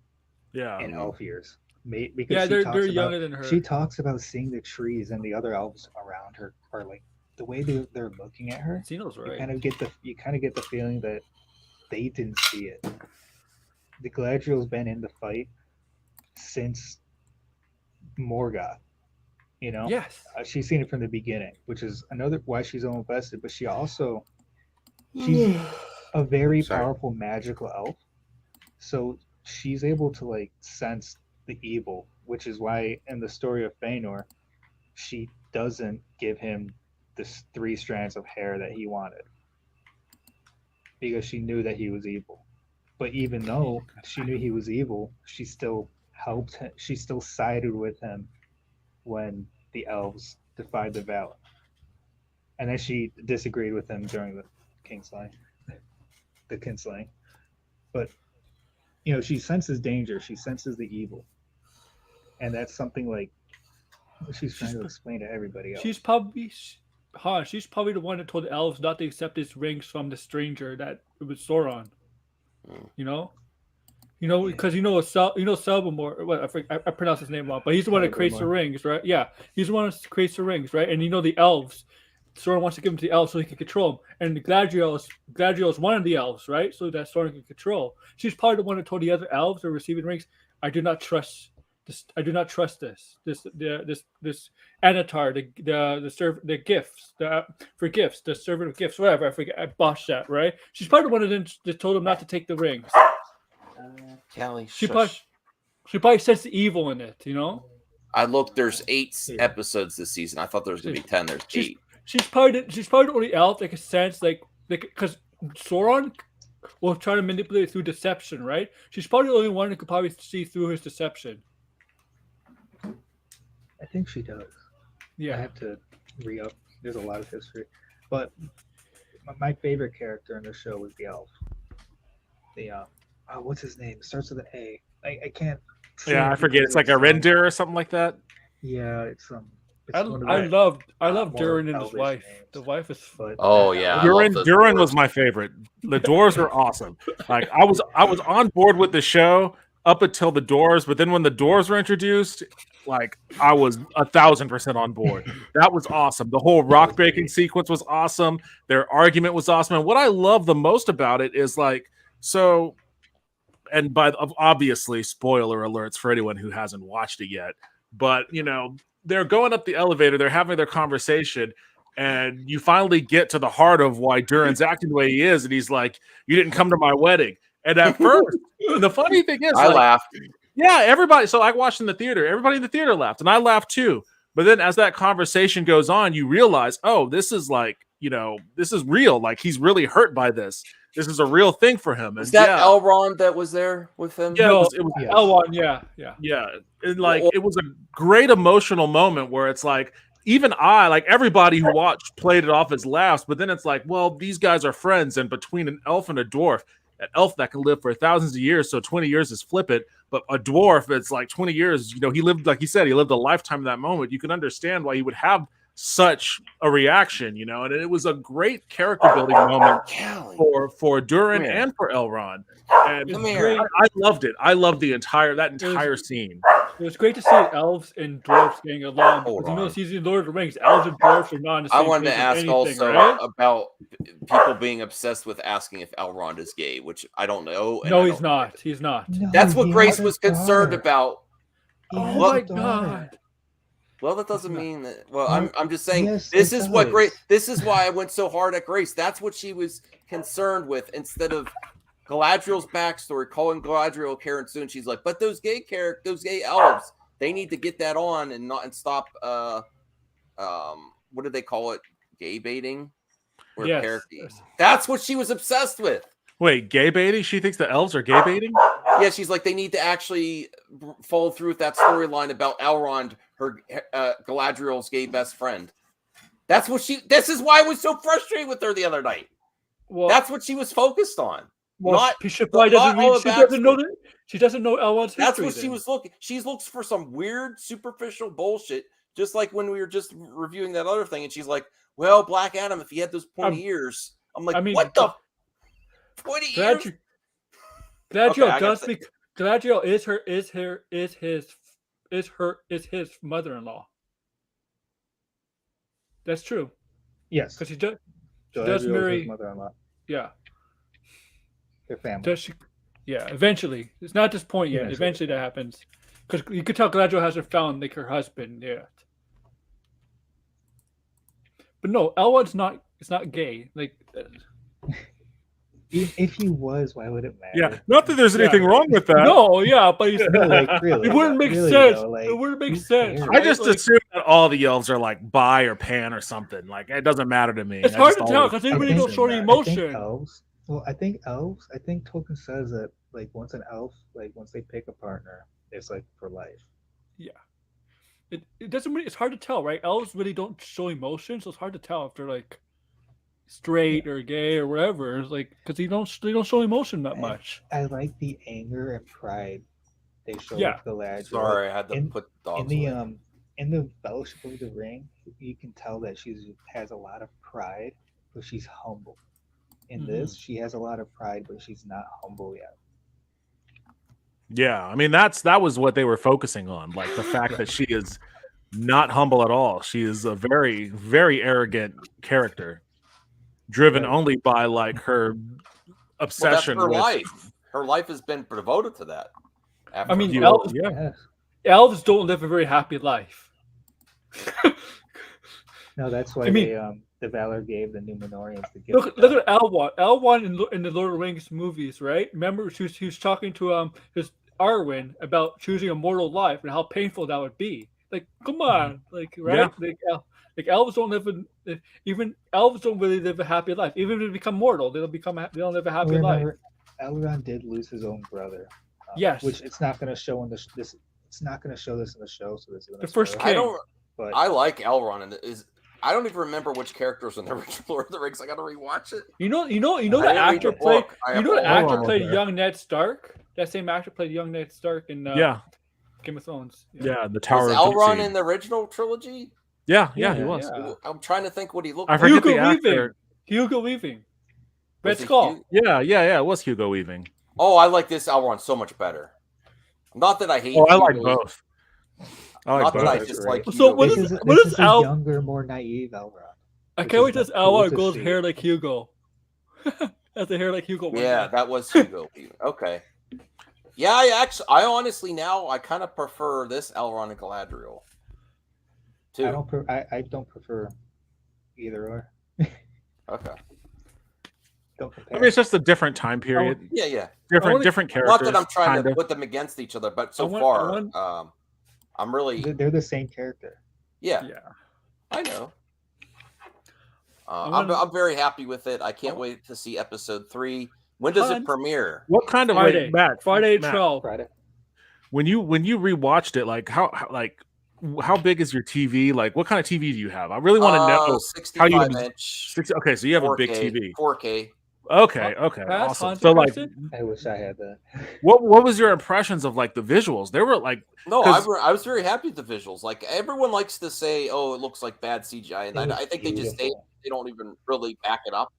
Yeah. In elf years. Because Yeah, she they're talks younger about, than her. She talks about seeing the trees and the other elves around her are like the way they're looking at her. Zeno's right. You kind of get the feeling that they didn't see it. The Galadriel's been in the fight since Morgoth. Yes. She's seen it from the beginning, which is another why she's so invested. But she's a very powerful magical elf, so she's able to like sense the evil, which is why in the story of Fëanor, she doesn't give him the 3 strands of hair that he wanted because she knew that he was evil. But even though she knew he was evil, she still helped him. She still sided with him when the elves defied the Valar. And then she disagreed with him during the Kingslaying. But, she senses danger. She senses the evil. And that's something like she's trying to explain to everybody else. She's probably the one that told the elves not to accept his rings from the stranger that it was Sauron. Because Celbamor. Well, I pronounced his name wrong, but he's the one that creates the rings, right? Yeah, he's the one that creates the rings, right? And the elves, Sauron wants to give them to the elves so he can control them. And Galadriel is one of the elves, right? So that Sauron can control. She's probably the one that told the other elves who are receiving rings, I do not trust this. This Anatar, the gifts, for gifts, the servant of gifts, whatever. I forget. I botched that, right? She's probably the one that told him not to take the rings. Kelly, She probably sensed the evil in it, I looked. There's 8 episodes this season. I thought there was gonna be 10. There's 8. She's probably the only elf that can sense like because Sauron will try to manipulate through deception, right? She's probably the only one that could probably see through his deception. I think she does. Yeah. I have to re-up. There's a lot of history. But my favorite character in the show was the elf. What's his name? It starts with an A. I can't. Yeah, I forget. It's like a render or something like that. Yeah, it's I love Durin and his wife. The wife is. Oh yeah, Durin was my favorite. The doors were awesome. Like I was on board with the show up until the doors, but then when the doors were introduced, like I was 1,000% on board. That was awesome. The whole rock breaking sequence was awesome. Their argument was awesome. And what I love the most about it is like so. And obviously, spoiler alerts for anyone who hasn't watched it yet. But you know, they're going up the elevator, they're having their conversation, and you finally get to the heart of why Durin's acting the way he is, and he's like, "You didn't come to my wedding." And at first, the funny thing is, I laughed. Yeah, everybody. So I watched in the theater. Everybody in the theater laughed, and I laughed too. But then, as that conversation goes on, you realize, oh, this is like, you know, this is real. Like he's really hurt by this. This is a real thing for him. Is that Elrond that was there with him? Yeah, it was Elrond. Yeah. And like it was a great emotional moment where it's like even like everybody who watched played it off as laughs, but then it's like, well, these guys are friends, and between an elf and a dwarf, an elf that can live for thousands of years, so 20 years is flip it, but a dwarf, it's like 20 years. You know, he lived, like he said, he lived a lifetime in that moment. You can understand why he would have such a reaction, you know, and it was a great character building moment for Durin and for Elrond. And I loved it. I loved that entire scene. It was great to see elves and dwarves getting along. You know, season Lord of the Rings, elves and dwarves are not on the same I wanted to page ask anything, also right? about people being obsessed with asking if Elrond is gay, which I don't know. No, he's not. He's not. That's what Grace was concerned about. Oh my god. Well, that doesn't mean that. Well, I'm just saying this is what Grace. This is why I went so hard at Grace. That's what she was concerned with instead of Galadriel's backstory. Calling Galadriel Karen soon. She's like, but those gay elves, they need to get that on and stop. What do they call it? Gay baiting. That's what she was obsessed with. Wait, gay baiting? She thinks the elves are gay baiting? Yeah, she's like, they need to actually follow through with that storyline about Elrond, her Galadriel's gay best friend. This is why I was so frustrated with her the other night. Well, that's what she was focused on. Well, she doesn't know that. She doesn't know Elrond's history. That's what she was looking. She looks for some weird, superficial bullshit, just like when we were just reviewing that other thing, and she's like, well, Black Adam, if he had those pointy ears. I'm like, what the 20 years? Galadriel is his mother-in-law. That's true. Yes, because she does marry mother-in-law. Yeah, their family. Does she? Yeah, eventually. It's not at this point yet. Eventually that happens, because you could tell Galadriel hasn't found like her husband yet. But no, Elrond's not. It's not gay. Like. If he was, why would it matter? Yeah, not that there's anything wrong with that. No, yeah, but he's, really, it wouldn't make sense. It wouldn't make sense. I just assume that all the elves are like bi or pan or something. Like it doesn't matter to me. It's hard to tell because they really don't show any emotion. I think Tolkien says that like once an elf, like once they pick a partner, it's like for life. Yeah, it doesn't really. It's hard to tell, right? Elves really don't show emotion, so it's hard to tell if they're like straight or gay or whatever. It's like because they don't show emotion that much. I like the anger and pride they show with Galadriel. Sorry, I had to put dogs in the Fellowship of the Ring. You can tell that she has a lot of pride, but she's humble. In this, she has a lot of pride, but she's not humble yet. Yeah, I mean that was what they were focusing on, like the fact that she is not humble at all. She is a very, very arrogant character, driven only by like her obsession. Well, that's her life. Her life has been devoted to that. I mean, elves don't live a very happy life. No, that's why the Valor gave the Númenóreans the gift. Look at Elrond. Elrond in the Lord of the Rings movies, right? Remember, he was talking to his Arwen about choosing a mortal life and how painful that would be. Like, come on, like, right? Yeah. Like elves don't live even elves don't really live a happy life. Even if they become mortal, they don't live a happy life. Elrond did lose his own brother. Yes, which it's not going to show in this. It's not going to show this in the show. So this is the first king. I like Elrond, and I don't even remember which characters in the original Lord of the Rings. I got to rewatch it. You know the actor played. You know the actor played young Ned Stark. That same actor played young Ned Stark in Game of Thrones. Yeah, the Tower. Was of Elrond in the original trilogy? Yeah, he was. Yeah. I'm trying to think what he looked I like. forget the Hugo Weaving. actor. Hugo Weaving. Red Was it Skull. Hugh? Yeah, it was Hugo Weaving. Oh, I like this Elrond so much better. Not that I hate. Oh, I like Hugo. both. I like Not both. that I just like. So Hugo what Weaving. is This is a Al? younger, more naive Elrond. I which can't wait is, till like, cool Elrond to grows see. hair like Hugo. Has the hair like Hugo. one Yeah, day. that was Hugo Weaving. Okay. Yeah, I honestly now I kind of prefer this Elrond and Galadriel. Too. I don't prefer either or. Okay. Don't I compare. mean, it's just a different time period. Yeah. Different characters. Not that I'm trying kind to of. put them against each other, but so I far, want- I'm really. They're the same character. Yeah. Yeah. I know. wanna- I'm very happy with it. I can't wait to see episode 3. When does it Fun. premiere? What kind of Friday. wait, Matt? Friday Matt, 12. Friday. when you rewatched it, like how big is your TV? Like, what kind of TV do you have? I really want to know how you. 65-inch. Okay, so you have a big 4K, TV. 4K. Okay, Pass, awesome. Hans So, like, Person? I wish I had that. what was your impressions of like the visuals? They were like, No, 'cause- I was very happy with the visuals. Like everyone likes to say, "Oh, it looks like bad CGI," and I think they just say beautiful. they don't even really back it up.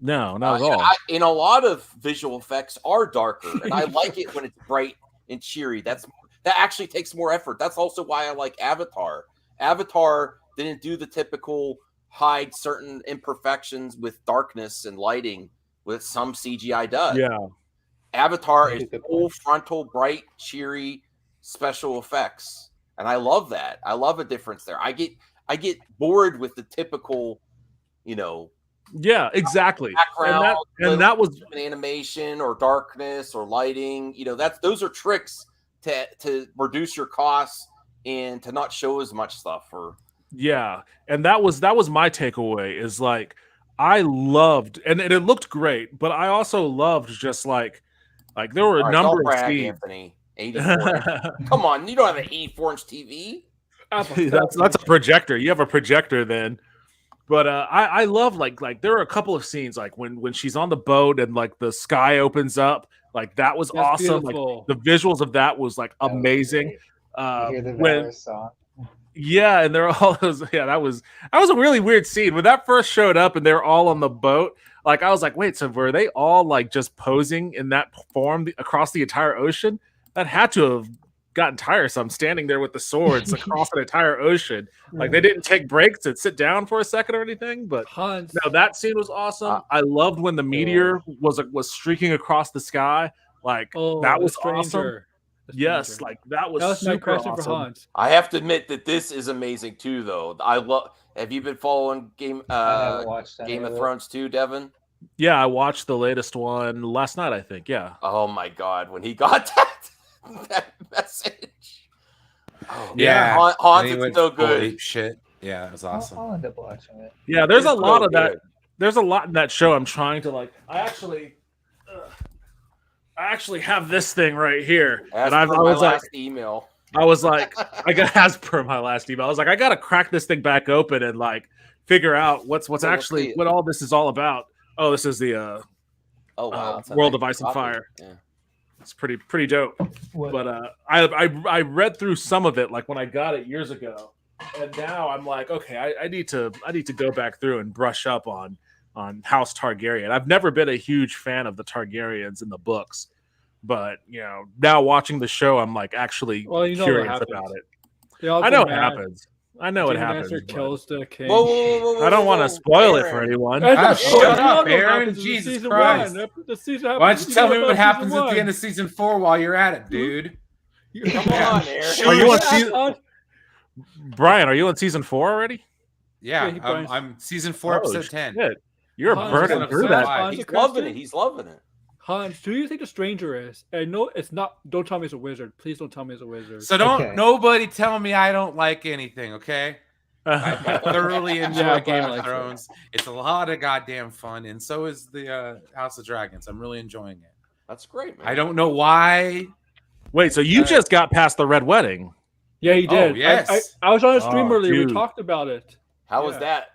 no, not at And all. and a lot of visual effects are darker, and I like it when it's bright and cheery. That actually takes more effort. That's also why I like Avatar. Avatar didn't do the typical hide certain imperfections with darkness and lighting, with some CGI does. Yeah. Avatar is That's a good full frontal, bright, cheery special effects, and I love that. I love a difference there. I get bored with the typical, Yeah, exactly. background, And that was animation or darkness or lighting. Those are tricks to reduce your costs and to not show as much stuff. Yeah, and that was my takeaway is like I loved and it looked great, but I also loved just like there were a number of scenes. Anthony, 84. Come on, you don't have an 84-inch TV. That's a projector. You have a projector then. But I love like there are a couple of scenes like when she's on the boat and like the sky opens up, like that was That's awesome. beautiful. Like the visuals of that was like That was amazing. You hear the When Valor song. yeah, and they're all those. Yeah, that was a really weird scene when that first showed up, and they're all on the boat. Like I was like, wait, so were they all like just posing in that form across the entire ocean? That had to have gotten tiresome, standing there with the swords across an entire ocean. Like they didn't take breaks and sit down for a second or anything. But Hans. no, that scene was awesome. I loved when the meteor was streaking across the sky. Like that was awesome. Yes, like that was my super question awesome. for Hans. I have to admit that this is amazing too, though. I love. Have you been following Game of Thrones too, Devin? Yeah, I watched the latest one last night. I think. Yeah. Oh my God, when he got that message. Oh, Yeah, man. Hans, and he it's went so full good. ape shit. Yeah, that was awesome. I'll end up watching it. Yeah, there's a It's lot so of that. good. There's a lot in that show. I'm trying to like. I actually have this thing right here, As and I per my was like, last email. I was like, as per my last email, I was like, I gotta crack this thing back open and like figure out what's let's see actually it. what all this is all about. Oh, this is the Oh wow, it's a World nice of Ice and copy. Fire. Yeah. It's pretty dope. What? But I read through some of it like when I got it years ago, and now I'm like, okay, I need to go back through and brush up on House Targaryen. I've never been a huge fan of the Targaryens in the books, but now watching the show, I'm like actually curious about it. I know what happens. I know what happens. Dancer kills the king. Whoa, I don't want to spoil it for anyone. Shut up, Aaron. Jesus Christ. Why don't you tell me what happens at the end of season 4 while you're at it, dude? Come on, Aaron. Are you on season? Brian, are you on season 4 already? Yeah, Yeah, I'm season 4, episode 10. Shit. You're Hans, burning Hans, through Hans, that. Hans, He's loving it. He's loving it. Hans, who do you think the stranger is? And no, it's not. Don't tell me it's a wizard. Please don't tell me it's a wizard. So don't Okay. nobody tell me I don't like anything, okay? I thoroughly enjoy Yeah, Game Brian of likes it. Thrones. It's a lot of goddamn fun, and so is the House of Dragons. I'm really enjoying it. That's great, man. I don't know why. Wait, so you just got past the Red Wedding? Yeah, he did. Oh, yes. I was on a stream Oh, earlier. dude. We talked about it. How was Yeah. that,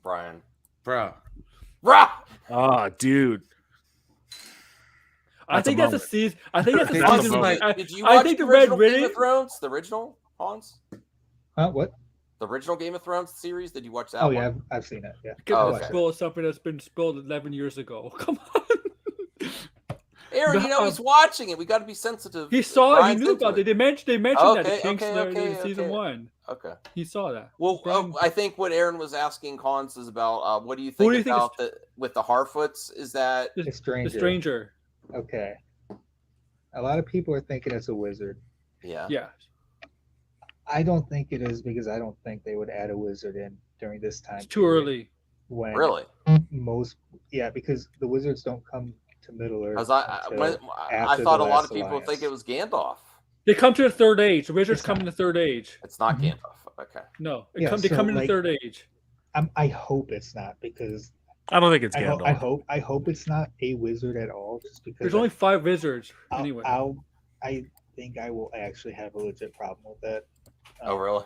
Brian? Bro. Rah! Oh, dude. I That's a think that's a moment. season. I think that's a That's a season. moment. I Did you I watch think the the Red original Game Wedding. of Thrones? The original, Hans? What? The original Game of Thrones series? Did you watch that Oh one? yeah, I've seen it. Yeah. Get Oh, to okay. spoil something that's been spoiled 11 years ago. Come on. Aaron, he's watching it. We got to be sensitive. He saw it. He Brian's knew into about it. They mentioned that Okay, the Kinks okay, in season 1. Okay. He saw that. Well, Brian- I think what Aaron was asking Cons is about what do you think about with the Harfoots? Is that The stranger. The stranger. Okay. A lot of people are thinking it's a wizard. Yeah. Yeah. I don't think it is because I don't think they would add a wizard in during this time. It's too early. When Really? Because the wizards don't come to Middle Earth. Because I after thought the a lot Last of people Alliance. think it was Gandalf. They come to the third age. The wizards come in the third age. It's not Gandalf. Okay. No, Yeah, they so, come in the like, third age. I hope it's not because I don't think it's I Gandalf. hope it's not a wizard at all. Just because There's only 5 wizards I'll- anyway. I think I will actually have a legit problem with that. Oh, really?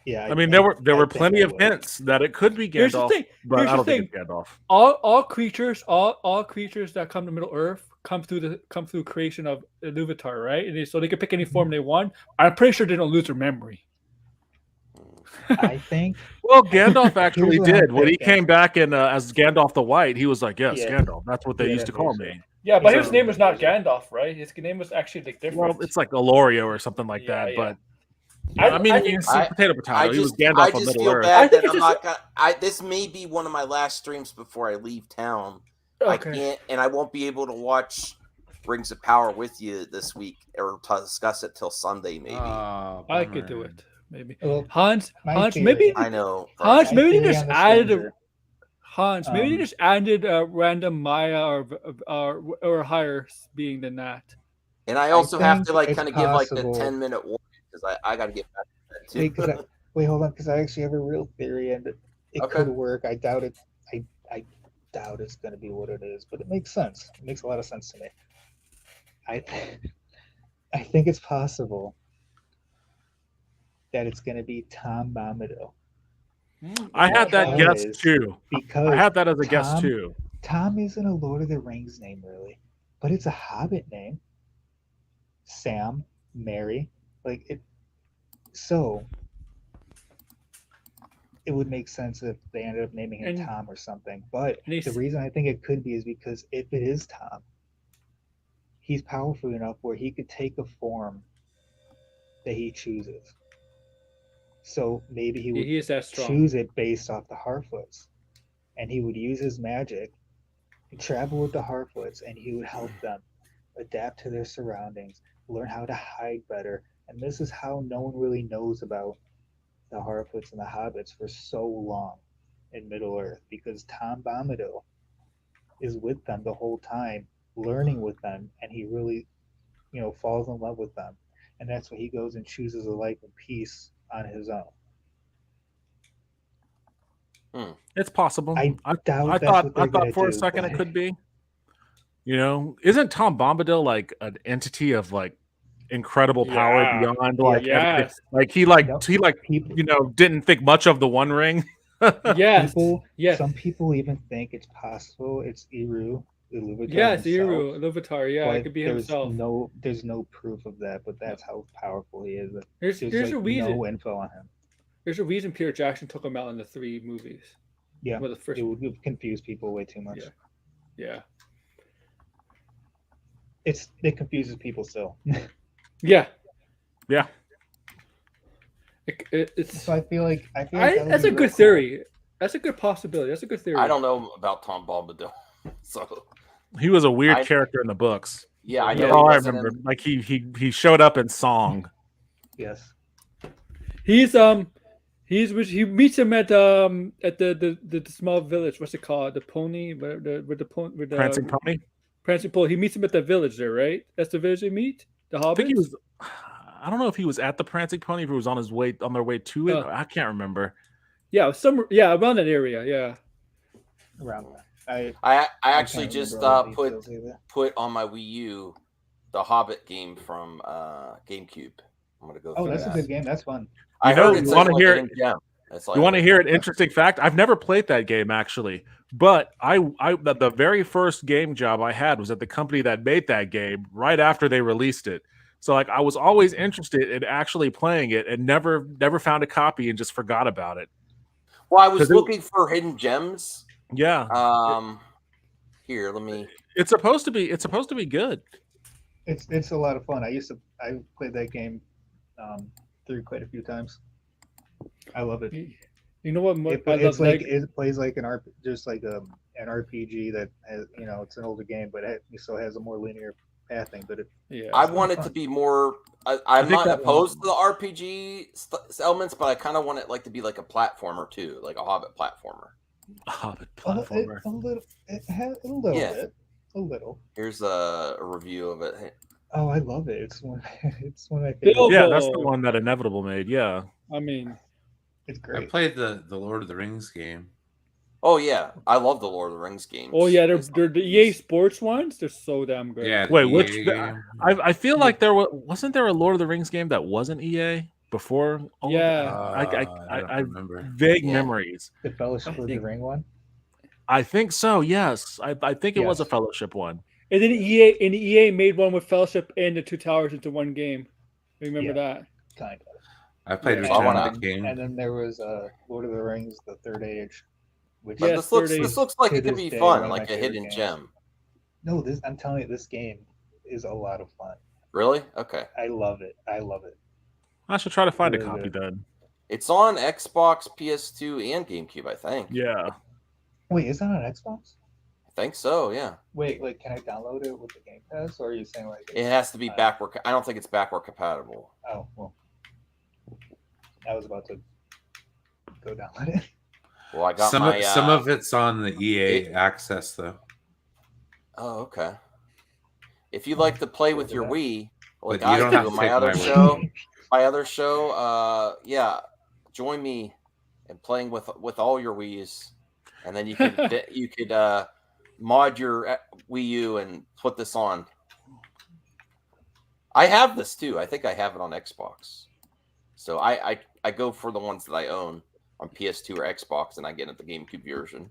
Yeah. I mean, there were I think plenty I of will. hints that it could be Here's the Gandalf, thing. but Here's I the don't think thing. it's Gandalf. All creatures that come to Middle Earth come through creation of Iluvatar, right? And so they can pick any form they want. I'm pretty sure they don't lose their memory. I think. Well, Gandalf actually Here's what I'm did when he thinking. came back in as Gandalf the White. He was like, "Yes, Yeah. Gandalf. That's what they Yeah, used to that call makes me." Yeah, but So- his name was not Gandalf, right? His name was actually like different. Well, it's like Alorio or something like that. yeah. But I mean, you can see potato. He was Gandalf I on just Middle feel Earth. bad that I'm not gonna. This may be one of my last streams before I leave town. I Okay. can't, and I won't be able to watch Rings of Power with you this week or to discuss it till Sunday, maybe. I could do it. Maybe Well, Hans, my maybe I know. Hans, My maybe they theory just on the added stranger. Hans, maybe they just added a random Maya or higher being than that. And I also have think to like it's kind of give like the possible. 10-minute warning because I got to get back to that too. Wait, hold on, because I actually have a real theory, and it Okay. could work. I doubt it. I doubt it's going to be what it is, but it makes sense. It makes a lot of sense to me. I think it's possible that it's going to be Tom Bombadil. I had that guess Because- too. Because I had that as a guess Tom- too. Tom isn't a Lord of the Rings name, really, but it's a Hobbit name. Sam, Mary, like it. So it would make sense if they ended up naming him And- Tom or something. But and he's- the reason I think it could be is because if it is Tom, he's powerful enough where he could take a form that he chooses. So maybe he would He is that strong. choose it based off the Harfoots, and he would use his magic and travel with the Harfoots, and he would help them adapt to their surroundings, learn how to hide better. And this is how no one really knows about the Harfoots and the Hobbits for so long in Middle Earth, because Tom Bombadil is with them the whole time, learning with them, and he really, falls in love with them. And that's why he goes and chooses a life of peace on his own. It's possible. I doubt I that's thought what they're gonna for a do, second it but- could be. Isn't Tom Bombadil like an entity of like incredible power Yeah. beyond like everything? Yes. Like he didn't think much of the One Ring. Yes. People, Some people even think it's possible it's Eru, Iluvatar Yes, himself, Eru, Iluvatar. Yeah, it but could be there's himself. there's no proof of that, but that's how powerful he is. Here's There's a reason. no info on him. There's a reason Peter Jackson took him out in the 3 movies. Yeah, Well, the first. it would confuse people way too much. Yeah. It confuses people still. Yeah. Yeah. It's. So I feel like that would that's be a real good cool. theory. That's a good possibility. That's a good theory. I don't know about Tom Bombadil, so He was a weird I- character in the books. Yeah, I know That's he all I wasn't remember. in- Like he showed up in song. Yes. He meets him at the small village. What's it called? The pony with the pony with the Prancing Pony. Prancing Pony. He meets him at the village there, right? That's the village they meet. The Hobbits. I think he was. I don't know if he was at the Prancing Pony, if he was on their way to it. I can't remember. Yeah, around that area. Yeah. Around that. I actually can't just remember all the put details either. put on my Wii U the Hobbit game from GameCube. I'm gonna go. Oh, through that's a that. good game. That's fun. I You know, heard it's you wanna like hear- a hidden gem. That's all You I want to heard. hear an interesting fact? I've never played that game actually, but the very first game job I had was at the company that made that game right after they released it. So like I was always interested in actually playing it and never found a copy and just forgot about it. Well, I was looking for hidden gems. Yeah. Here, let me. It's supposed to be good. It's a lot of fun. I played that game through quite a few times. I love it. You know what? It plays like an an RPG that has, it's an older game, but it still has a more linear pathing. But I want it to be more. I'm not opposed to the RPG elements, but I kind of want it to be like a platformer too, like a Hobbit platformer. A Hobbit platformer. A little bit. A little. Here's a review of it. Oh, I love it. It's one of my favorites. Yeah, that's the one that Inevitable made. Yeah. I mean, it's great. I played the Lord of the Rings game. Oh yeah, I love the Lord of the Rings games. Oh yeah, they're the EA Sports ones. They're so damn good. Yeah. Wait, I feel like wasn't there a Lord of the Rings game that wasn't EA before? I remember. Vague memories. The Fellowship of the Ring one. I think so. Yes, I think it was a Fellowship one. And then EA made one with Fellowship and the Two Towers into one game. Remember that? Kind of. I played Return of the King. And then there was Lord of the Rings: The Third Age. Which this looks like it could be fun, like a hidden gem. No, I'm telling you, this game is a lot of fun. Really? Okay. I love it. I should try to find a copy then. It's on Xbox, PS2, and GameCube, I think. Yeah. Wait, is that on Xbox? I think so. Yeah. Wait, can I download it with the Game Pass, or are you saying it has to be backward? I don't think it's backward compatible. Oh well, I was about to go download it. Well, I got some of it's on the EA Access though. Oh, okay. If you like to play with your Wii, like But you don't I have do, to my take other my show, join me in playing with all your Wiis, and then you could mod your Wii U and put this on. I have this too. I think I have it on Xbox, so I go for the ones that I own on PS2 or Xbox, and I get it the GameCube version.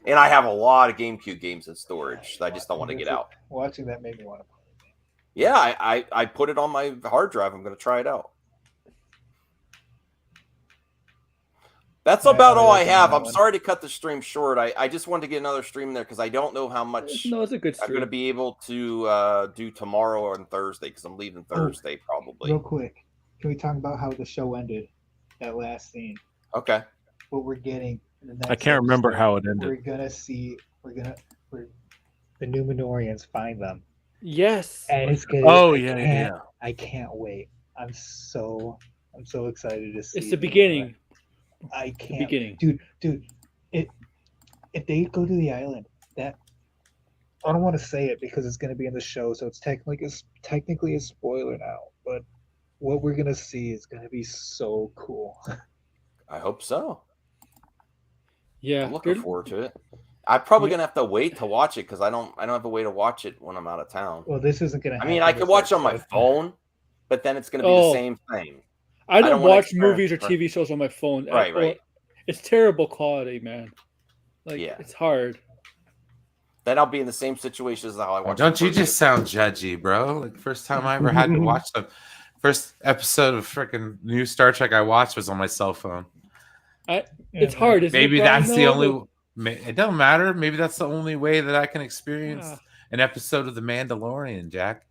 And I have a lot of GameCube games in storage that I just don't want to get out. Watching that made me want to play it. Yeah, I put it on my hard drive. I'm going to try it out. That's about all I have. I'm sorry to cut the stream short. I just wanted to get another stream there because I don't know how much it's a good stream. I'm going to be able to do tomorrow or on Thursday because I'm leaving Thursday probably. Real quick, can we talk about how the show ended? That last scene. Okay. What we're getting. In the next I can't remember episode, how it ended. We're gonna see. The Numenorians find them. Yes. And it's gonna. I can't wait. I'm so excited to see. It's the beginning. I can't. The beginning, dude. If they go to the island, I don't want to say it because it's gonna be in the show, so it's technically a spoiler now, but. What we're gonna see is gonna be so cool. I hope so. Yeah, I'm looking forward to it. I'm probably gonna have to wait to watch it because I don't have a way to watch it when I'm out of town. Well, this isn't gonna. I mean, I could watch it on my phone, but then it's gonna be the same thing. I don't watch movies or TV shows on my phone. Right. It's terrible quality, man. It's hard. Then I'll be in the same situation as how I watch. Don't you just sound judgy, bro? Like first time I ever had to watch the first episode of freaking new Star Trek I watched was on my cell phone. It's hard. Maybe that's the only. It doesn't matter. Maybe that's the only way that I can experience an episode of The Mandalorian, Jack.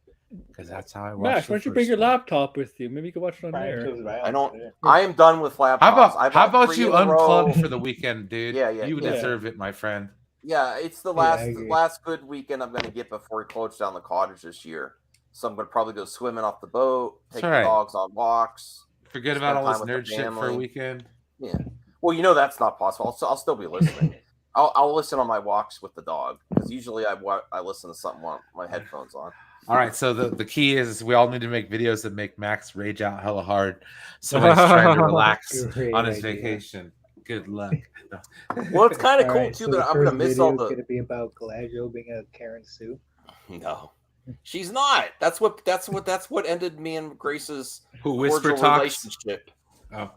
Because that's how I watch. Max, why don't you bring your laptop with you? Maybe you can watch it on there. I am done with laptops. How about you unplug for the weekend, dude? Yeah. You deserve it, my friend. Yeah, it's the last good weekend I'm going to get before we close down the cottage this year. So I'm going to probably go swimming off the boat, take the dogs on walks. Forget about all this nerd shit for a weekend. Yeah. Well, that's not possible. I'll still be listening. I'll listen on my walks with the dog because usually I listen to something with my headphones on. All right, so the key is we all need to make videos that make Max rage out hella hard. So he's trying to relax on his vacation. Good luck. Well, it's kind of cool too that I'm going to miss all the. It's going to be about Galadriel being a Karen Sue. No, she's not. That's what ended me and Grace's whisper cordial relationship.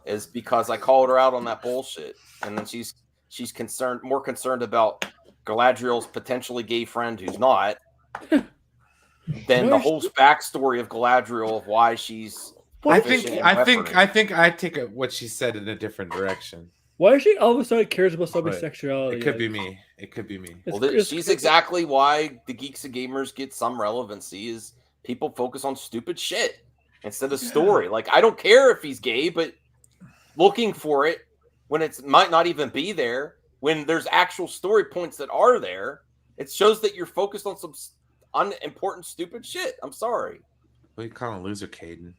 Is because I called her out on that bullshit, and then she's more concerned about Galadriel's potentially gay friend who's not. than the whole backstory of Galadriel of why she's. I think I take what she said in a different direction. Why is she all of a sudden cares about somebody's sexuality? It could be me. It could be me. Well, she's exactly why the Geeks and Gamers get some relevancy is people focus on stupid shit instead of story. Like, I don't care if he's gay, but looking for it when it might not even be there, when there's actual story points that are there, it shows that you're focused on some unimportant, stupid shit. I'm sorry. What do you call a loser, Caden?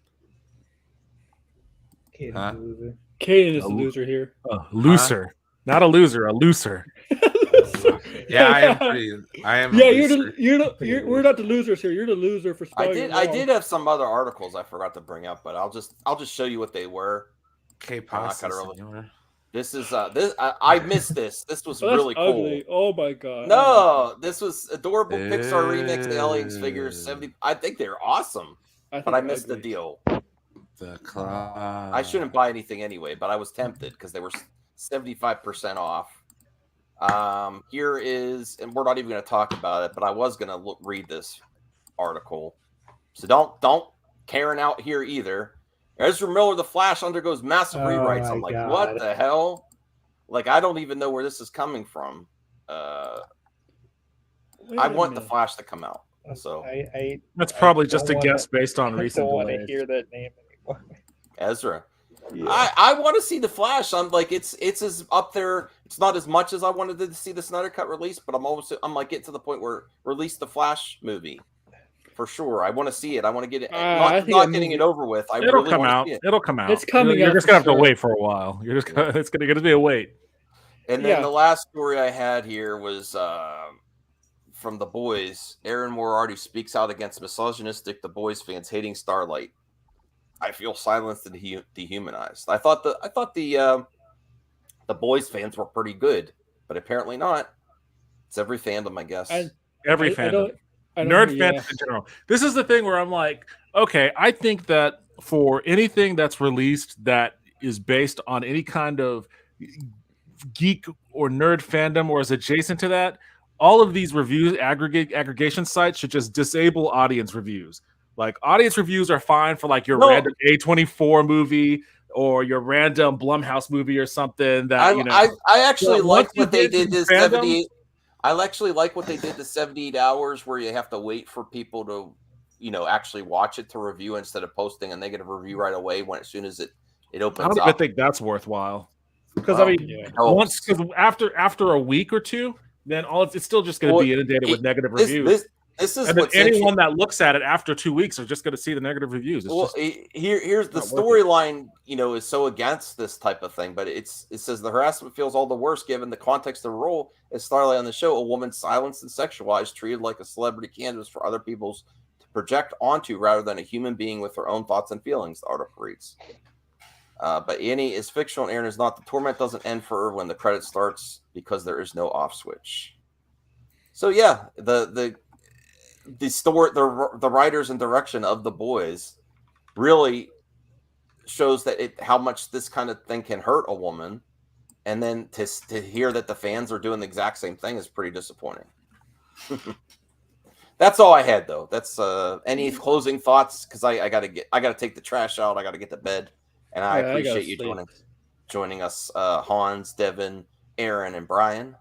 Caden's a loser. Caden is a loser here. Loser. Not a loser, a looser. Yeah, I am. Yeah, we're not the losers here. You're the loser for spelling. I did have some other articles I forgot to bring up, but I'll just show you what they were. This is I missed this. This was really cool. Ugly. Oh my god. No, this was adorable Pixar remix of Aliens figures 70. I think they're awesome, but I missed the deal. I shouldn't buy anything anyway, but I was tempted because they were 75% off. Here is, and we're not even going to talk about it, but I was going to read this article, so don't Karen out here either. Ezra Miller, The Flash, undergoes massive rewrites. I'm like, what the hell? Like, I don't even know where this is coming from. I want The Flash to come out. So that's probably just a guess based on recent. I don't want to hear that name anymore. Ezra. Yeah. I want to see The Flash. I'm like, it's as up there. It's not as much as I wanted to see the Snyder Cut release, but I'm like getting to the point where release the Flash movie. For sure, I want to see it. I want to get it. Not getting it over with. It'll come out. It'll come out. It's coming. You're just gonna have to wait for a while. It's gonna be a wait. And then the last story I had here was from The Boys. Aaron Moriarty speaks out against misogynistic The Boys fans hating Starlight. I feel silenced and dehumanized. I thought the Boys fans were pretty good, but apparently not. It's every fandom, I guess. Every fandom. Nerd fandom in general. This is the thing where I'm like, okay, I think that for anything that's released that is based on any kind of geek or nerd fandom or is adjacent to that, all of these reviews aggregation sites should just disable audience reviews. Like, audience reviews are fine for like your random A24 movie or your random Blumhouse movie or something that I actually like what they did this 78. I actually like what they did the 78 hours where you have to wait for people to, actually watch it to review instead of posting a negative review right away as soon as it opens up. I don't even think that's worthwhile. Because once after a week or two, then it's still just going to be inundated with negative reviews. This is and anyone that looks at it after 2 weeks are just going to see the negative reviews. Here's the storyline. Is so against this type of thing, but it says the harassment feels all the worse given the context of the role as Starlight on the show, a woman silenced and sexualized, treated like a celebrity canvas for other people's to project onto rather than a human being with her own thoughts and feelings. The article reads. But Annie is fictional and Aaron is not. The torment doesn't end for her when the credit starts because there is no off switch. So yeah, the story, the writers and direction of The Boys really shows that how much this kind of thing can hurt a woman, and then to hear that the fans are doing the exact same thing is pretty disappointing. That's all I had though. That's any closing thoughts, because I gotta take the trash out. I gotta get to bed, and I appreciate you joining us, Hans, Devin, Aaron, and Brian.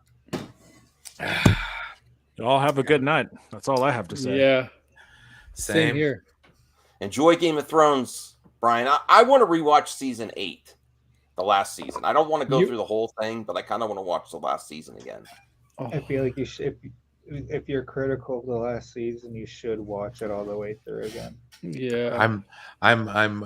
You all have a good night. That's all I have to say. Yeah. Same here. Enjoy Game of Thrones, Brian. I want to rewatch season 8, the last season. I don't want to go through the whole thing, but I kind of want to watch the last season again. I feel like you should. If you're critical of the last season, you should watch it all the way through again. Yeah. I'm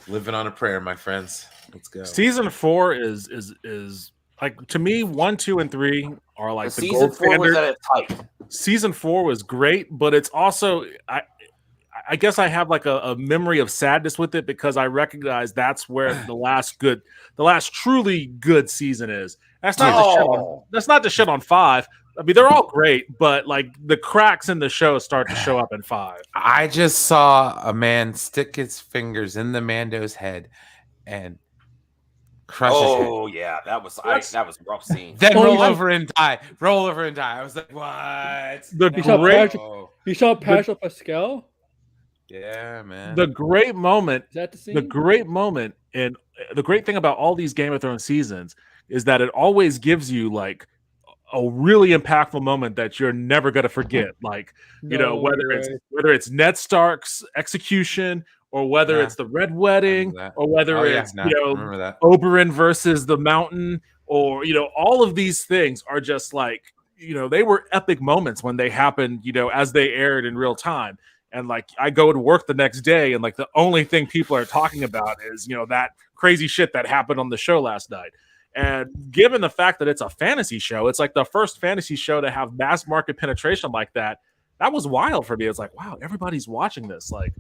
living on a prayer, my friends. Let's go. Season 4 is like, to me, 1, 2, and 3 are like the season gold 4 standard. was at its height. Season 4 was great, but it's also I guess I have like a memory of sadness with it because I recognize that's where the last truly good season is. That's not to shit on 5. I mean, they're all great, but like the cracks in the show start to show up in 5. I just saw a man stick his fingers in the Mando's head and crush his head. Oh yeah, that was a rough scene. Then roll over and die. I was like, what? You saw Pedro Pascal? Yeah, man. The great moment. Is that the scene? The great moment, and the great thing about all these Game of Thrones seasons is that it always gives you like a really impactful moment that you're never gonna forget. Like, you know, whether it's Ned Stark's execution, or whether it's the Red Wedding, or whether it's remember that. Oberyn versus the Mountain, or all of these things are just like, they were epic moments when they happened, as they aired in real time. And like, I go to work the next day, and like the only thing people are talking about is that crazy shit that happened on the show last night. And given the fact that it's a fantasy show, it's like the first fantasy show to have mass market penetration like that. That was wild for me. It's like, wow, everybody's watching this. Like,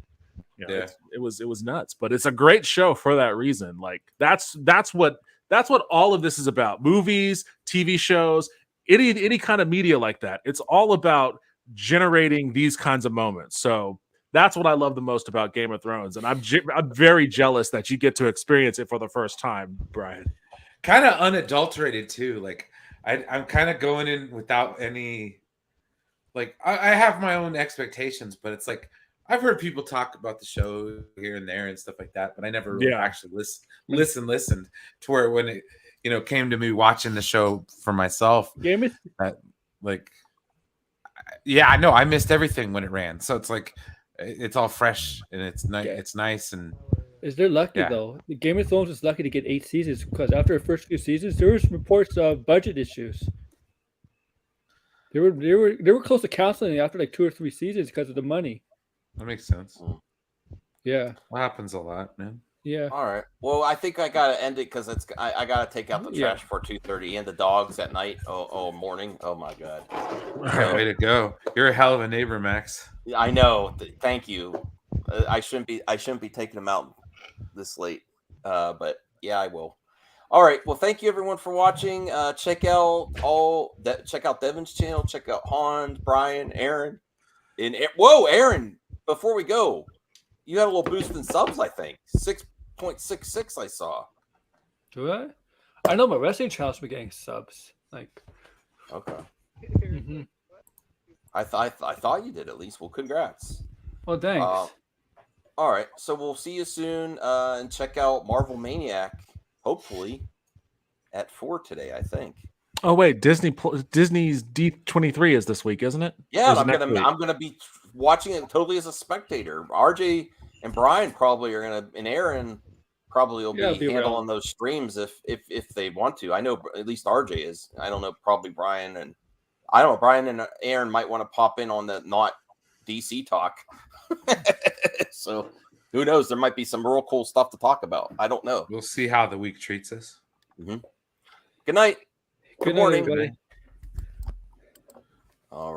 it was nuts. But it's a great show for that reason. Like, that's what all of this is about. Movies, TV shows, any kind of media like that. It's all about generating these kinds of moments. So that's what I love the most about Game of Thrones, and I'm very jealous that you get to experience it for the first time, Brian. Kind of unadulterated too. Like I'm kind of going in without any. Like I have my own expectations, but it's like I've heard people talk about the show here and there and stuff like that, but I never really actually listened to where when it came to me watching the show for myself. Yeah, no, I missed everything when it ran. So it's like it's all fresh and it's nice. It's nice and. Is they're lucky though? The Game of Thrones is lucky to get 8 seasons because after the first few seasons, there was reports of budget issues. They were close to canceling after like 2 or 3 seasons because of the money. That makes sense. Yeah, that happens a lot, man. Yeah. All right. Well, I think I gotta end it because I gotta take out the trash for 2:30 and the dogs at night. Morning. Oh my god. All right, way to go. You're a hell of a neighbor, Max. I know. Thank you. I shouldn't be taking them out this late, but yeah, I will. All right. Well, thank you everyone for watching. Check out Devin's channel. Check out Hans, Brian, Aaron, and Aaron. Before we go, you had a little boost in subs. I think 6.66. I saw. Do I? I know my wrestling channel's been getting subs. Like, okay. I thought you did at least. Well, congrats. Well, thanks. All right, so we'll see you soon, and check out Marvel Maniac, hopefully, at 4 today, I think. Oh wait, Disney's D23 is this week, isn't it? Yeah, I'm gonna be watching it totally as a spectator. RJ and Brian probably are gonna, and Aaron probably will be handling those streams if they want to. I know at least RJ is. I don't know, probably Brian and Aaron might want to pop in on the not DC talk. So who knows? There might be some real cool stuff to talk about. I don't know. We'll see how the week treats us. Good night. Good morning. Everybody.